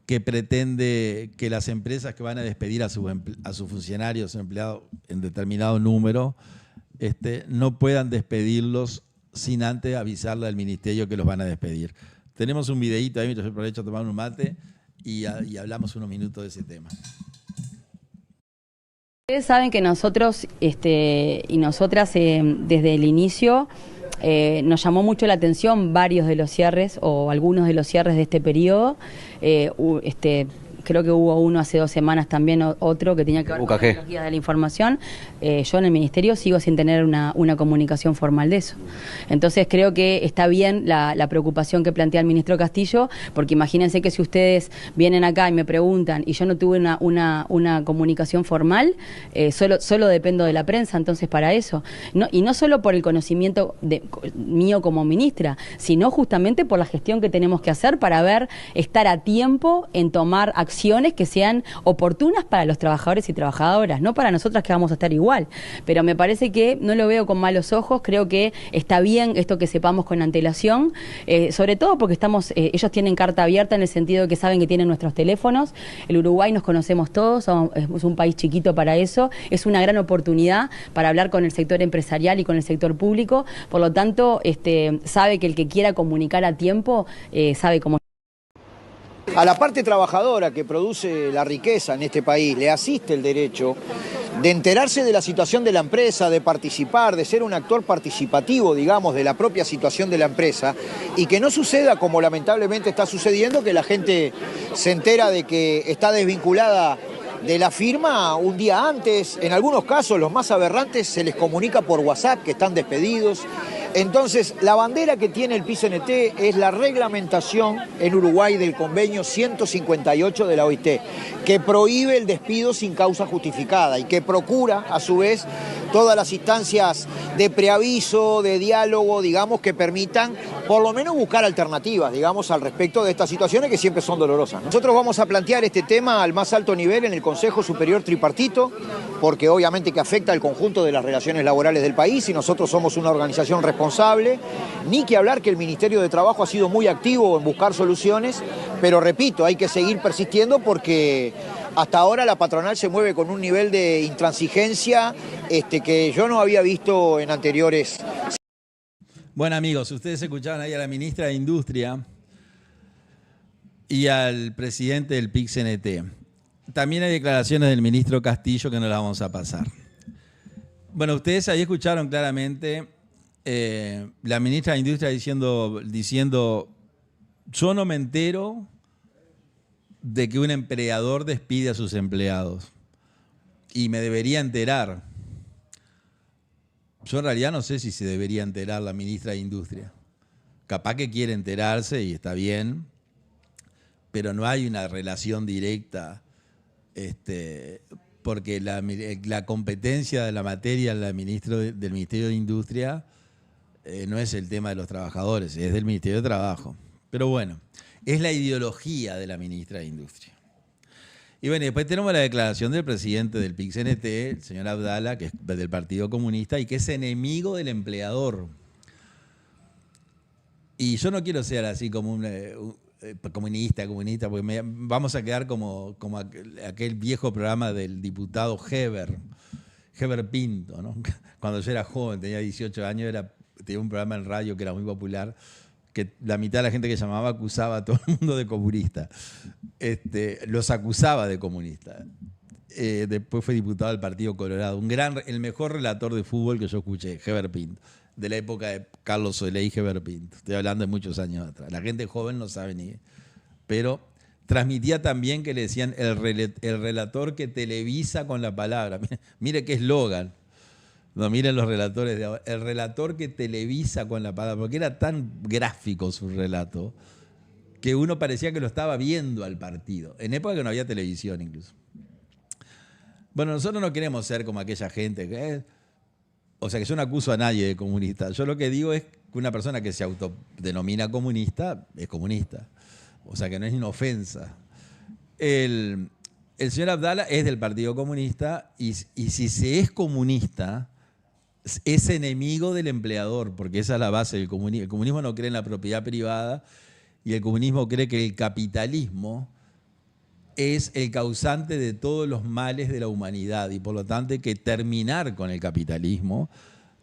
que pretende que las empresas que van a despedir a sus funcionarios o empleados en determinado número no puedan despedirlos sin antes avisarle al ministerio que los van a despedir. Tenemos un videíto ahí mientras yo aprovecho a tomar un mate y hablamos unos minutos de ese tema. Ustedes saben que nosotros y nosotras desde el inicio nos llamó mucho la atención varios de los cierres o algunos de los cierres de este periodo. Creo que hubo uno hace 2 semanas también, otro que tenía que ver con las tecnologías de la información. Yo en el ministerio sigo sin tener una comunicación formal de eso. Entonces creo que está bien la preocupación que plantea el ministro Castillo, porque imagínense que si ustedes vienen acá y me preguntan y yo no tuve una comunicación formal, solo dependo de la prensa, entonces para eso. Y no solo por el conocimiento mío como ministra, sino justamente por la gestión que tenemos que hacer para estar a tiempo en tomar acciones que sean oportunas para los trabajadores y trabajadoras, no para nosotras que vamos a estar igual. Pero me parece que no lo veo con malos ojos, creo que está bien esto que sepamos con antelación, sobre todo porque ellos tienen carta abierta en el sentido de que saben que tienen nuestros teléfonos. El Uruguay nos conocemos todos, es un país chiquito para eso, es una gran oportunidad para hablar con el sector empresarial y con el sector público, por lo tanto sabe que el que quiera comunicar a tiempo sabe cómo. A la parte trabajadora que produce la riqueza en este país le asiste el derecho de enterarse de la situación de la empresa, de participar, de ser un actor participativo, digamos, de la propia situación de la empresa, y que no suceda como lamentablemente está sucediendo, que la gente se entera de que está desvinculada de la firma un día antes. En algunos casos, los más aberrantes, se les comunica por WhatsApp que están despedidos. Entonces, la bandera que tiene el PIT-CNT es la reglamentación en Uruguay del convenio 158 de la OIT, que prohíbe el despido sin causa justificada y que procura, a su vez, todas las instancias de preaviso, de diálogo, digamos, que permitan por lo menos buscar alternativas, digamos, al respecto de estas situaciones que siempre son dolorosas, ¿no? Nosotros vamos a plantear este tema al más alto nivel en el Consejo Superior Tripartito, porque obviamente que afecta al conjunto de las relaciones laborales del país y nosotros somos una organización responsable. Ni que hablar que el Ministerio de Trabajo ha sido muy activo en buscar soluciones, pero repito, hay que seguir persistiendo porque hasta ahora la patronal se mueve con un nivel de intransigencia que yo no había visto en anteriores. Bueno, amigos, ustedes escuchaban ahí a la ministra de Industria y al presidente del PIT-CNT. También hay declaraciones del ministro Castillo que no las vamos a pasar. Bueno, ustedes ahí escucharon claramente la ministra de Industria diciendo yo no me entero de que un empleador despide a sus empleados y me debería enterar. Yo en realidad no sé si se debería enterar la ministra de Industria. Capaz que quiere enterarse y está bien, pero no hay una relación directa, porque la competencia de la materia del Ministerio de Industria no es el tema de los trabajadores, es del Ministerio de Trabajo. Pero bueno, es la ideología de la ministra de Industria. Y bueno, después tenemos la declaración del presidente del PIT-CNT, el señor Abdala, que es del Partido Comunista y que es enemigo del empleador. Y yo no quiero ser así como un comunista, porque vamos a quedar como aquel viejo programa del diputado Heber Pinto, ¿no? Cuando yo era joven, tenía 18 años, tenía un programa en radio que era muy popular, que la mitad de la gente que llamaba acusaba a todo el mundo de comunista. Los acusaba de comunistas. Después fue diputado del Partido Colorado. El mejor relator de fútbol que yo escuché, Heber Pinto, de la época de Carlos Solé y Heber Pinto. Estoy hablando de muchos años atrás. La gente joven no sabe ni... Pero transmitía también que le decían el relator que televisa con la palabra. Mire qué eslogan. No, miren los relatores de ahora. El relator que televisa con la palabra, porque era tan gráfico su relato que uno parecía que lo estaba viendo al partido, en época que no había televisión incluso. Bueno, nosotros no queremos ser como aquella gente que o sea, que yo no acuso a nadie de comunista. Yo lo que digo es que una persona que se autodenomina comunista es comunista. O sea, que no es una ofensa. El señor Abdala es del Partido Comunista y si se es comunista, es enemigo del empleador, porque esa es la base del comunismo. El comunismo no cree en la propiedad privada y el comunismo cree que el capitalismo es el causante de todos los males de la humanidad y por lo tanto hay que terminar con el capitalismo,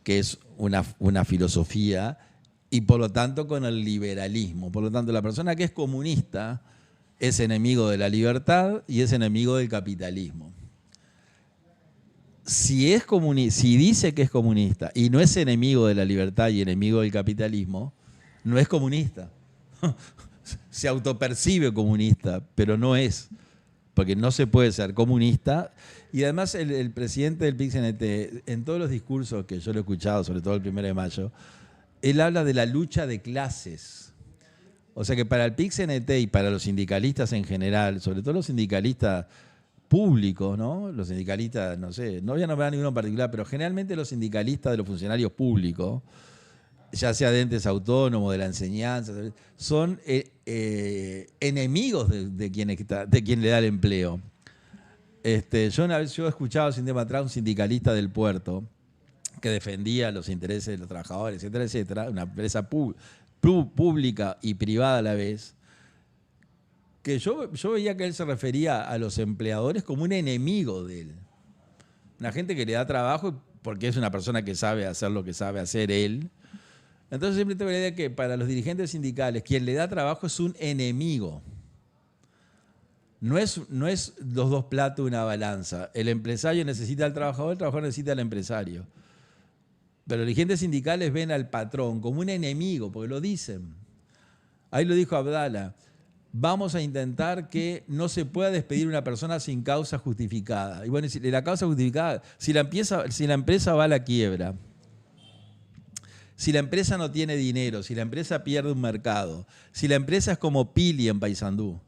que es una filosofía, y por lo tanto con el liberalismo. Por lo tanto, la persona que es comunista es enemigo de la libertad y es enemigo del capitalismo. Si dice que es comunista y no es enemigo de la libertad y enemigo del capitalismo, no es comunista. Se autopercibe comunista, pero no es, porque no se puede ser comunista. Y además el presidente del PIT-CNT, en todos los discursos que yo lo he escuchado, sobre todo el 1 de mayo, él habla de la lucha de clases. O sea que para el PIT-CNT y para los sindicalistas en general, sobre todo los sindicalistas públicos, ¿no? Los sindicalistas, no sé, no voy a nombrar ninguno en particular, pero generalmente los sindicalistas de los funcionarios públicos, ya sea de entes autónomos, de la enseñanza, son enemigos de quien le da el empleo. Yo he escuchado hace un tiempo atrás un sindicalista del puerto que defendía los intereses de los trabajadores, etcétera, etcétera, una empresa pública y privada a la vez, que yo veía que él se refería a los empleadores como un enemigo de él. Una gente que le da trabajo porque es una persona que sabe hacer lo que sabe hacer él. Entonces siempre tengo la idea que para los dirigentes sindicales, quien le da trabajo es un enemigo. No es los dos platos de una balanza. El empresario necesita al trabajador, el trabajador necesita al empresario. Pero los dirigentes sindicales ven al patrón como un enemigo, porque lo dicen. Ahí lo dijo Abdala. Vamos a intentar que no se pueda despedir una persona sin causa justificada. Y bueno, si la causa justificada, si la empresa va a la quiebra, si la empresa no tiene dinero, si la empresa pierde un mercado, si la empresa es como Pili en Paysandú,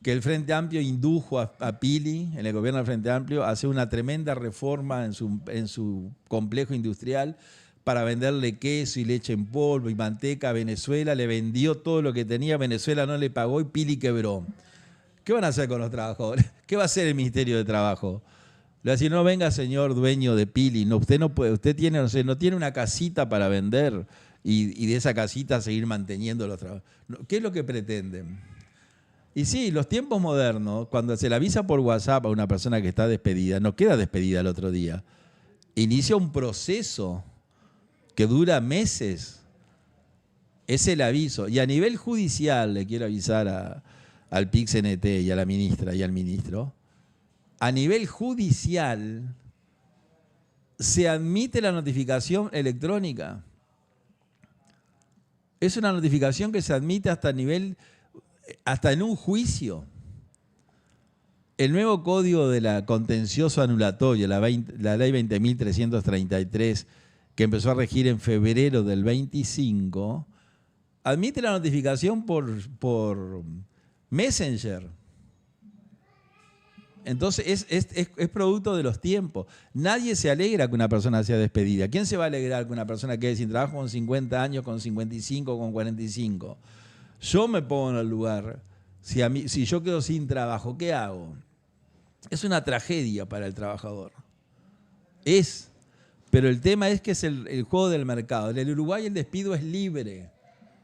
que el Frente Amplio indujo a Pili, en el gobierno del Frente Amplio, a hacer una tremenda reforma en su complejo industrial para venderle queso y leche en polvo y manteca a Venezuela, le vendió todo lo que tenía, Venezuela no le pagó y Pili quebró. ¿Qué van a hacer con los trabajadores? ¿Qué va a hacer el Ministerio de Trabajo? Le va a decir, no venga señor dueño de Pili, no, usted no puede, usted tiene, no sé, no tiene una casita para vender y de esa casita seguir manteniendo los trabajadores. ¿Qué es lo que pretenden? Y sí, los tiempos modernos, cuando se le avisa por WhatsApp a una persona que está despedida, no queda despedida el otro día. Inicia un proceso que dura meses. Es el aviso. Y a nivel judicial, le quiero avisar al PIT-CNT y a la ministra y al ministro, a nivel judicial se admite la notificación electrónica. Es una notificación que se admite hasta en un juicio. El nuevo código de la contencioso anulatorio, la ley 20.333, que empezó a regir en febrero del 25, admite la notificación por Messenger. Entonces es producto de los tiempos. Nadie se alegra que una persona sea despedida. ¿Quién se va a alegrar que una persona quede sin trabajo con 50 años, con 55, con 45? Yo me pongo en el lugar, si yo quedo sin trabajo, ¿qué hago? Es una tragedia para el trabajador. Pero el tema es que es el juego del mercado. En el Uruguay el despido es libre.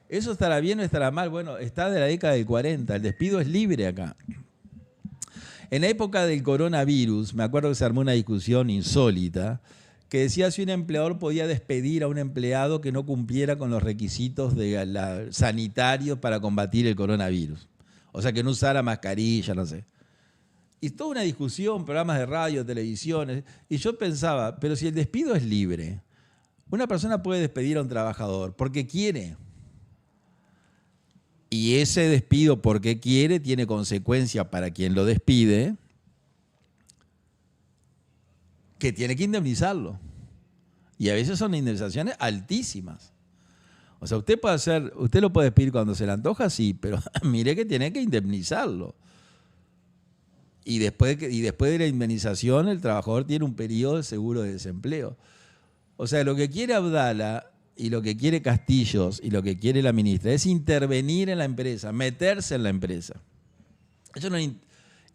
¿Eso estará bien o estará mal? Bueno, está de la década del 40. El despido es libre acá. En la época del coronavirus, me acuerdo que se armó una discusión insólita que decía si un empleador podía despedir a un empleado que no cumpliera con los requisitos sanitarios para combatir el coronavirus. O sea, que no usara mascarilla, no sé. Y toda una discusión, programas de radio, televisiones. Y yo pensaba, pero si el despido es libre, una persona puede despedir a un trabajador porque quiere. Y ese despido porque quiere tiene consecuencias para quien lo despide, que tiene que indemnizarlo. Y a veces son indemnizaciones altísimas. O sea, usted lo puede despedir cuando se le antoja, sí, pero mire que tiene que indemnizarlo. Y después de la indemnización, el trabajador tiene un periodo de seguro de desempleo. O sea, lo que quiere Abdala y lo que quiere Castillos y lo que quiere la ministra es intervenir en la empresa, meterse en la empresa. Ese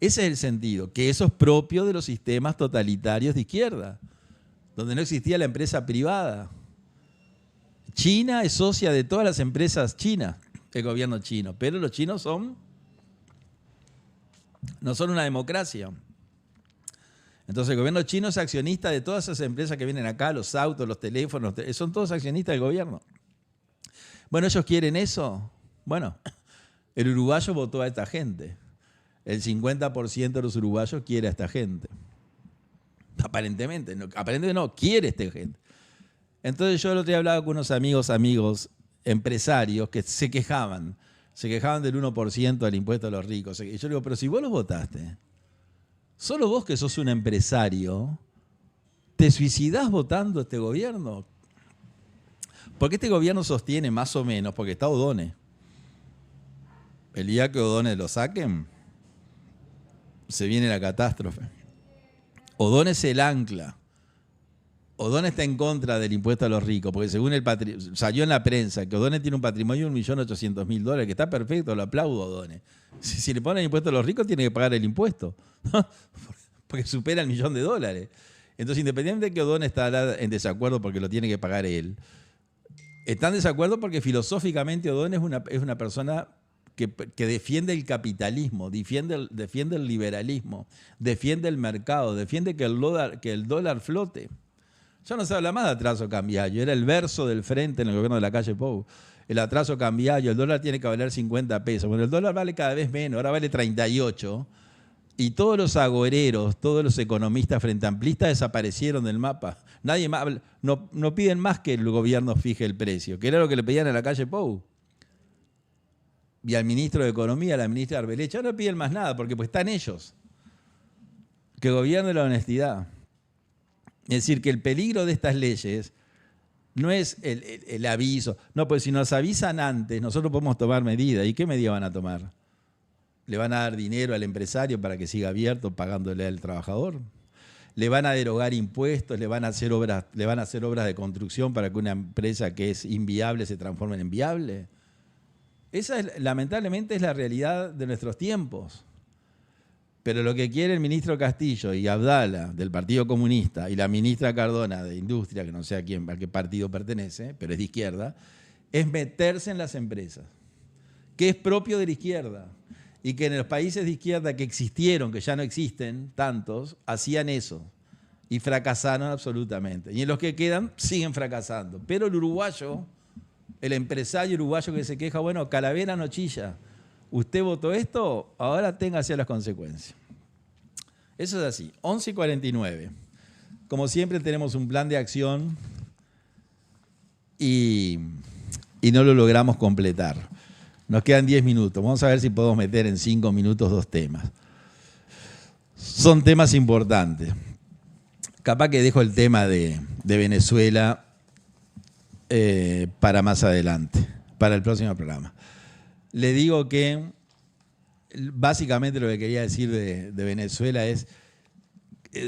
es el sentido, que eso es propio de los sistemas totalitarios de izquierda, donde no existía la empresa privada. China es socia de todas las empresas chinas. el gobierno chino. Pero los chinos no son una democracia. Entonces el gobierno chino es accionista de todas esas empresas que vienen acá, los autos, los teléfonos, son todos accionistas del gobierno. Bueno, ¿ellos quieren eso? Bueno, el uruguayo votó a esta gente. El 50% de los uruguayos quiere a esta gente. Aparentemente no, quiere a esta gente. Entonces yo el otro día hablaba con unos amigos empresarios que se quejaban del 1% del impuesto a los ricos. Y yo digo, pero si vos los votaste, solo vos que sos un empresario, ¿te suicidás votando a este gobierno? Porque este gobierno sostiene más o menos, porque está O'Donnell. El día que O'Donnell lo saquen, se viene la catástrofe. O'Donnell es el ancla. O'Donnell está en contra del impuesto a los ricos, porque según salió en la prensa que O'Donnell tiene un patrimonio de $1.800.000, que está perfecto, lo aplaudo a O'Donnell. Si le ponen el impuesto a los ricos, tiene que pagar el impuesto, porque supera el $1.000.000. Entonces, independientemente de que O'Donnell está en desacuerdo porque lo tiene que pagar él, está en desacuerdo porque filosóficamente O'Donnell es una persona que defiende el capitalismo, defiende el liberalismo, defiende el mercado, defiende que el dólar flote. Ya no se habla más de atraso cambiario, era el verso del frente en el gobierno de la calle Pou. El atraso cambiario, el dólar tiene que valer 50 pesos. Bueno, el dólar vale cada vez menos, ahora vale 38. Y todos los agoreros, todos los economistas frente amplistas desaparecieron del mapa. Nadie más, no piden más que el gobierno fije el precio, que era lo que le pedían a la calle Pou. Y al ministro de Economía, a la ministra Arbelecha, no piden más nada, porque pues están ellos. Que gobierne la honestidad. Es decir, que el peligro de estas leyes no es el aviso. No, pues si nos avisan antes, nosotros podemos tomar medidas. ¿Y qué medidas van a tomar? ¿Le van a dar dinero al empresario para que siga abierto pagándole al trabajador? ¿Le van a derogar impuestos? ¿Le van a hacer obras de construcción para que una empresa que es inviable se transforme en viable? Esa lamentablemente es la realidad de nuestros tiempos. Pero lo que quiere el ministro Castillo y Abdala del Partido Comunista y la ministra Cardona de Industria, que no sé a qué partido pertenece, pero es de izquierda, es meterse en las empresas, que es propio de la izquierda. Y que en los países de izquierda que existieron, que ya no existen tantos, hacían eso. Y fracasaron absolutamente. Y en los que quedan, siguen fracasando. Pero el uruguayo, el empresario uruguayo que se queja, bueno, calavera no chilla. Usted votó esto, ahora téngase las consecuencias. Eso es así. 11:49. Como siempre tenemos un plan de acción y no lo logramos completar. Nos quedan 10 minutos. Vamos a ver si podemos meter en 5 minutos 2 temas. Son temas importantes. Capaz que dejo el tema de Venezuela para más adelante, para el próximo programa. Le digo que básicamente lo que quería decir de Venezuela es,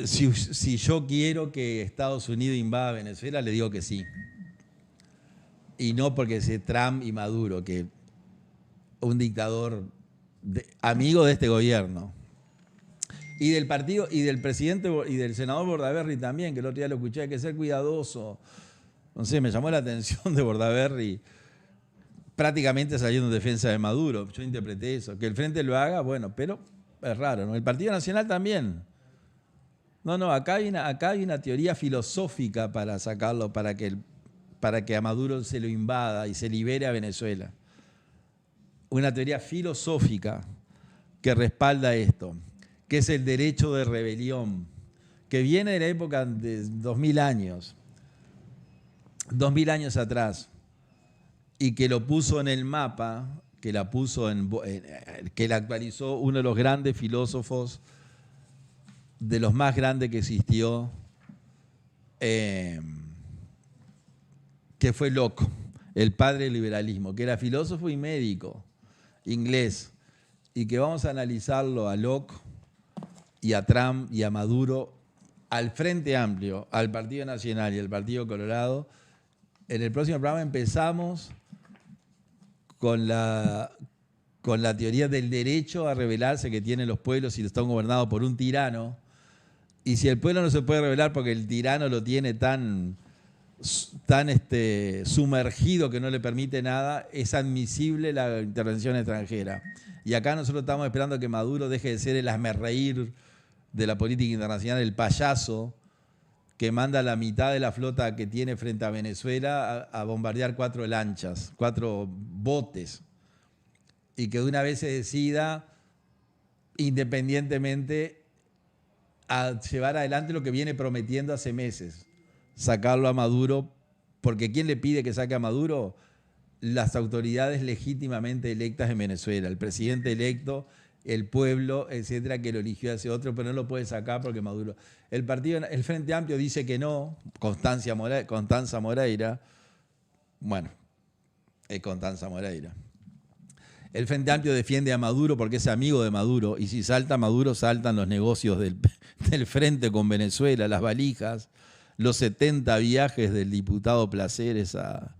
si yo quiero que Estados Unidos invada Venezuela, le digo que sí. Y no porque sea Trump y Maduro, que un dictador amigo de este gobierno. Y del partido, y del presidente, y del senador Bordaberry también, que el otro día lo escuché, hay que ser cuidadoso. No sé, me llamó la atención de Bordaberry prácticamente saliendo en defensa de Maduro. Yo interpreté eso. Que el Frente lo haga, bueno, pero es raro, ¿no? El Partido Nacional también. No, acá hay una teoría filosófica para sacarlo, para que a Maduro se lo invada y se libere a Venezuela. Una teoría filosófica que respalda esto, que es el derecho de rebelión, que viene de la época de 2000 años atrás, y que lo puso en el mapa, que la actualizó uno de los grandes filósofos, de los más grandes que existió, que fue Locke, el padre del liberalismo, que era filósofo y médico inglés, y que vamos a analizarlo a Locke y a Trump y a Maduro, al Frente Amplio, al Partido Nacional y al Partido Colorado. En el próximo programa empezamos con la teoría del derecho a rebelarse que tienen los pueblos si están gobernados por un tirano. Y si el pueblo no se puede rebelar porque el tirano lo tiene tan tan sumergido que no le permite nada, es admisible la intervención extranjera. Y acá nosotros estamos esperando que Maduro deje de ser el hazmerreír de la política internacional, el payaso que manda la mitad de la flota que tiene frente a Venezuela a bombardear 4 lanchas, 4 botes, y que de una vez se decida independientemente a llevar adelante lo que viene prometiendo hace meses, sacarlo a Maduro, porque ¿quién le pide que saque a Maduro? Las autoridades legítimamente electas en Venezuela, el presidente electo, el pueblo, etcétera, que lo eligió hace otro, pero no lo puede sacar porque Maduro... El Frente Amplio dice que no, Constanza Moreira, bueno, es Constanza Moreira. El Frente Amplio defiende a Maduro porque es amigo de Maduro, y si salta Maduro, saltan los negocios del Frente con Venezuela, las valijas, los 70 viajes del diputado Placeres a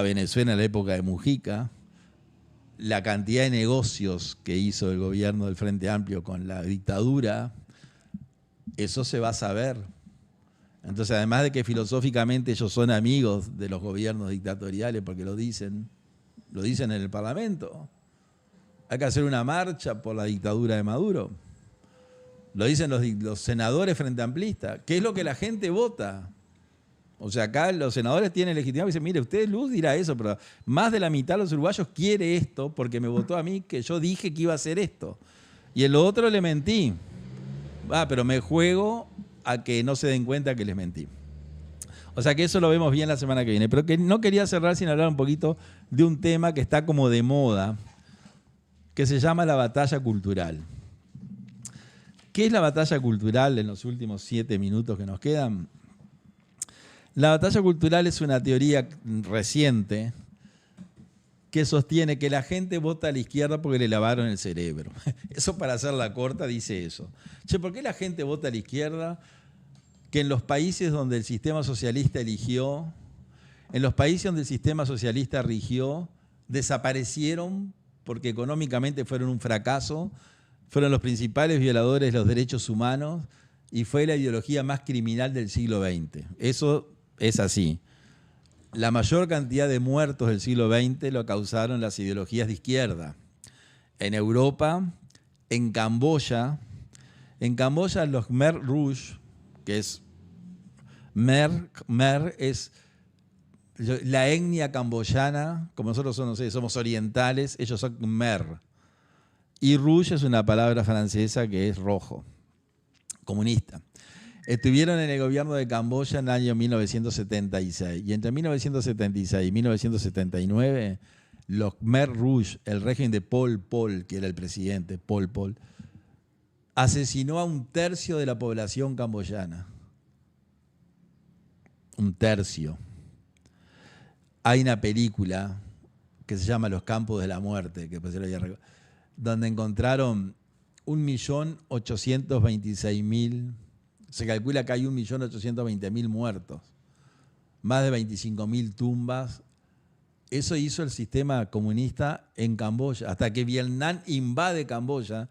Venezuela en la época de Mujica, la cantidad de negocios que hizo el gobierno del Frente Amplio con la dictadura, eso se va a saber. Entonces, además de que filosóficamente ellos son amigos de los gobiernos dictatoriales, porque lo dicen en el Parlamento, hay que hacer una marcha por la dictadura de Maduro. Lo dicen los senadores frente amplistas. ¿Qué es lo que la gente vota? O sea, acá los senadores tienen legitimidad y dicen, mire, usted, Luz, dirá eso, pero más de la mitad de los uruguayos quiere esto porque me votó a mí que yo dije que iba a hacer esto. Y en lo otro le mentí. Pero me juego a que no se den cuenta que les mentí. O sea que eso lo vemos bien la semana que viene. Pero que no quería cerrar sin hablar un poquito de un tema que está como de moda, que se llama la batalla cultural. ¿Qué es la batalla cultural en los últimos 7 minutos que nos quedan? La batalla cultural es una teoría reciente que sostiene que la gente vota a la izquierda porque le lavaron el cerebro. Eso, para hacerla corta, dice eso. ¿Por qué la gente vota a la izquierda? Que en los países donde el sistema socialista eligió, en los países donde el sistema socialista rigió, desaparecieron porque económicamente fueron un fracaso, fueron los principales violadores de los derechos humanos y fue la ideología más criminal del siglo XX. Eso es así. La mayor cantidad de muertos del siglo XX lo causaron las ideologías de izquierda. En Europa, en Camboya los Khmer Rouge, que es Khmer es la etnia camboyana, como nosotros somos orientales, ellos son Khmer. Y rouge es una palabra francesa que es rojo, comunista. Estuvieron en el gobierno de Camboya en el año 1976. Y entre 1976 y 1979, los Khmer Rouge, el régimen de Pol Pot, que era el presidente, Pol Pot, asesinó a 1/3 de la población camboyana. 1/3. Hay una película que se llama Los Campos de la Muerte, que después se lo voy a recordar, donde encontraron 1.826.000, se calcula que hay 1.820.000 muertos, más de 25.000 tumbas. Eso hizo el sistema comunista en Camboya, hasta que Vietnam invade Camboya,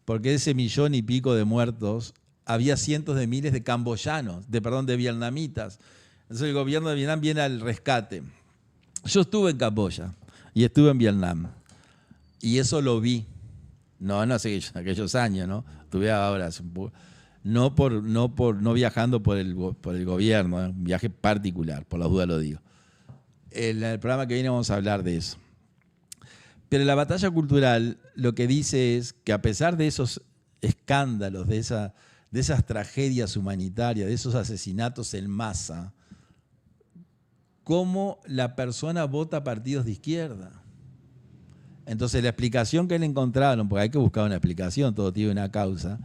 porque de ese 1.000.000 y pico de muertos había cientos de miles de de vietnamitas. Entonces el gobierno de Vietnam viene al rescate. Yo estuve en Camboya y estuve en Vietnam. Y eso lo vi. No hace aquellos años, ¿no? Estuve ahora, no viajando por el gobierno, un viaje particular, por las dudas lo digo. En el programa que viene vamos a hablar de eso. Pero la batalla cultural lo que dice es que a pesar de esos escándalos, de esas tragedias humanitarias, de esos asesinatos en masa, cómo la persona vota partidos de izquierda. Entonces la explicación que le encontraron, porque hay que buscar una explicación, todo tiene una causa,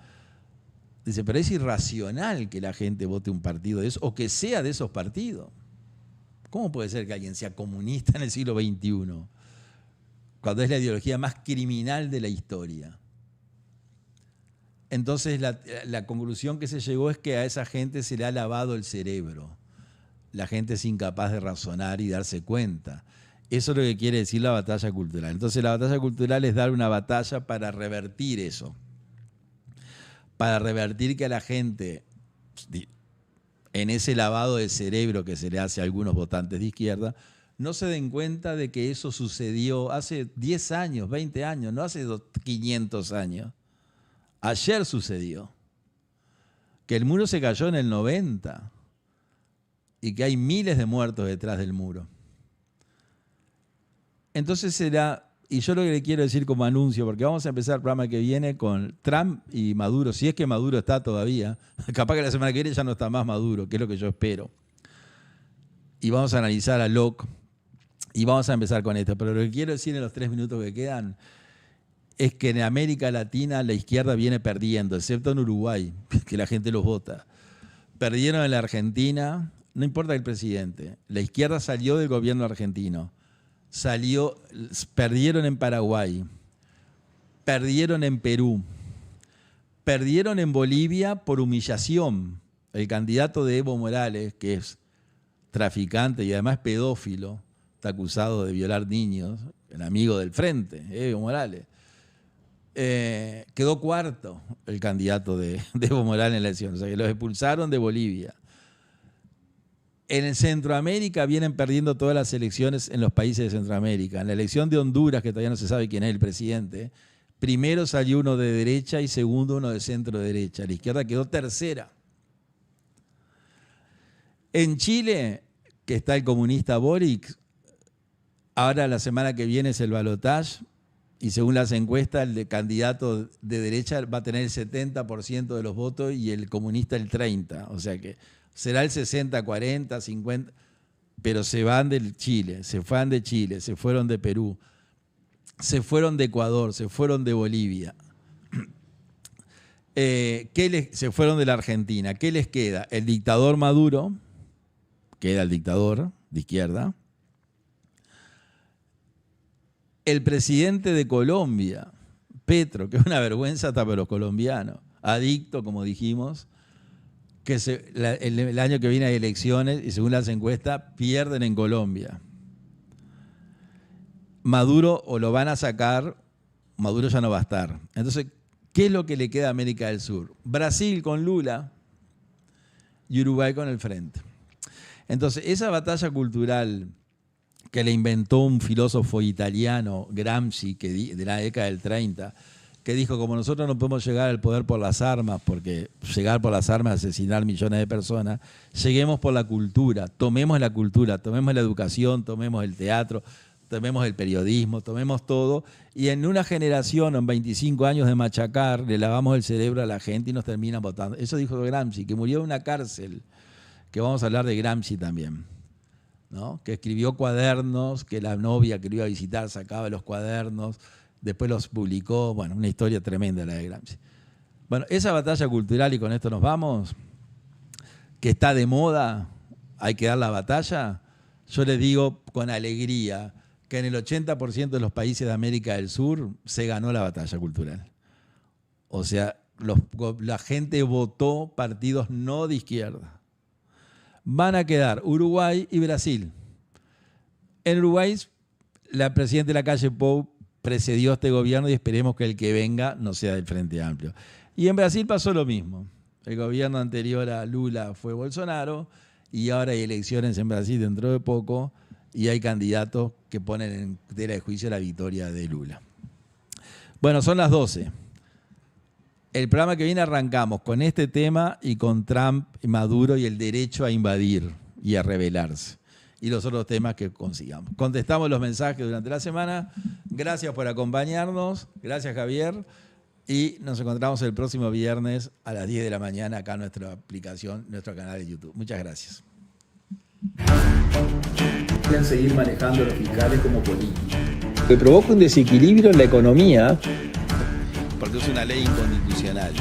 dice, pero es irracional que la gente vote un partido de eso, o que sea de esos partidos. ¿Cómo puede ser que alguien sea comunista en el siglo XXI, cuando es la ideología más criminal de la historia? Entonces la conclusión que se llegó es que a esa gente se le ha lavado el cerebro. La gente es incapaz de razonar y darse cuenta. Eso es lo que quiere decir la batalla cultural. Entonces la batalla cultural es dar una batalla para revertir eso. Para revertir que a la gente, en ese lavado de cerebro que se le hace a algunos votantes de izquierda, no se den cuenta de que eso sucedió hace 10 años, 20 años, no hace 500 años. Ayer sucedió. Que el muro se cayó en el 90 y que hay miles de muertos detrás del muro. Entonces será, y yo lo que le quiero decir como anuncio, porque vamos a empezar el programa que viene con Trump y Maduro, si es que Maduro está todavía, capaz que la semana que viene ya no está más Maduro, que es lo que yo espero. Y vamos a analizar a Locke y vamos a empezar con esto. Pero lo que quiero decir en los 3 minutos que quedan es que en América Latina la izquierda viene perdiendo, excepto en Uruguay, que la gente los vota. Perdieron en la Argentina, no importa el presidente, la izquierda salió del gobierno argentino, perdieron en Paraguay, perdieron en Perú, perdieron en Bolivia por humillación. El candidato de Evo Morales, que es traficante y además pedófilo, está acusado de violar niños, el amigo del frente, Evo Morales. Quedó cuarto el candidato de Evo Morales en la elección, o sea que los expulsaron de Bolivia. En Centroamérica vienen perdiendo todas las elecciones en los países de Centroamérica. En la elección de Honduras, que todavía no se sabe quién es el presidente, primero salió uno de derecha y segundo uno de centro derecha. La izquierda quedó tercera. En Chile, que está el comunista Boric, ahora la semana que viene es el balotaje, y según las encuestas, el candidato de derecha va a tener el 70% de los votos y el comunista el 30%. O sea que será el 60, 40, 50, pero se van de Chile, se fueron de Perú, se fueron de Ecuador, se fueron de Bolivia, se fueron de la Argentina. ¿Qué les queda? El dictador Maduro, queda el dictador de izquierda. El presidente de Colombia, Petro, que es una vergüenza hasta para los colombianos, adicto, como dijimos, que el año que viene hay elecciones y según las encuestas pierden en Colombia. Maduro o lo van a sacar, Maduro ya no va a estar. Entonces, ¿qué es lo que le queda a América del Sur? Brasil con Lula y Uruguay con el Frente. Entonces, esa batalla cultural que le inventó un filósofo italiano, Gramsci, de la década del 30, que dijo, como nosotros no podemos llegar al poder por las armas, porque llegar por las armas es asesinar millones de personas, lleguemos por la cultura, tomemos la educación, tomemos el teatro, tomemos el periodismo, tomemos todo, y en una generación, en 25 años de machacar, le lavamos el cerebro a la gente y nos terminan votando. Eso dijo Gramsci, que murió en una cárcel, que vamos a hablar de Gramsci también, ¿no? Que escribió cuadernos, que la novia que lo iba a visitar sacaba los cuadernos, después los publicó, bueno, una historia tremenda la de Gramsci. Bueno, esa batalla cultural, y con esto nos vamos, que está de moda, hay que dar la batalla, yo les digo con alegría que en el 80% de los países de América del Sur se ganó la batalla cultural. O sea, la gente votó partidos no de izquierda. Van a quedar Uruguay y Brasil. En Uruguay, la presidenta Lacalle Pou precedió a este gobierno y esperemos que el que venga no sea del Frente Amplio. Y en Brasil pasó lo mismo. El gobierno anterior a Lula fue Bolsonaro y ahora hay elecciones en Brasil dentro de poco y hay candidatos que ponen en tela de juicio la victoria de Lula. Bueno, son las 12. El programa que viene arrancamos con este tema y con Trump y Maduro y el derecho a invadir y a rebelarse. Y los otros temas que consigamos. Contestamos los mensajes durante la semana. Gracias por acompañarnos. Gracias, Javier. Y nos encontramos el próximo viernes a las 10 de la mañana acá en nuestra aplicación, nuestro canal de YouTube. Muchas gracias. Quieren seguir manejando los fiscales como políticos. Que provoca un desequilibrio en la economía porque es una ley inconstitucional.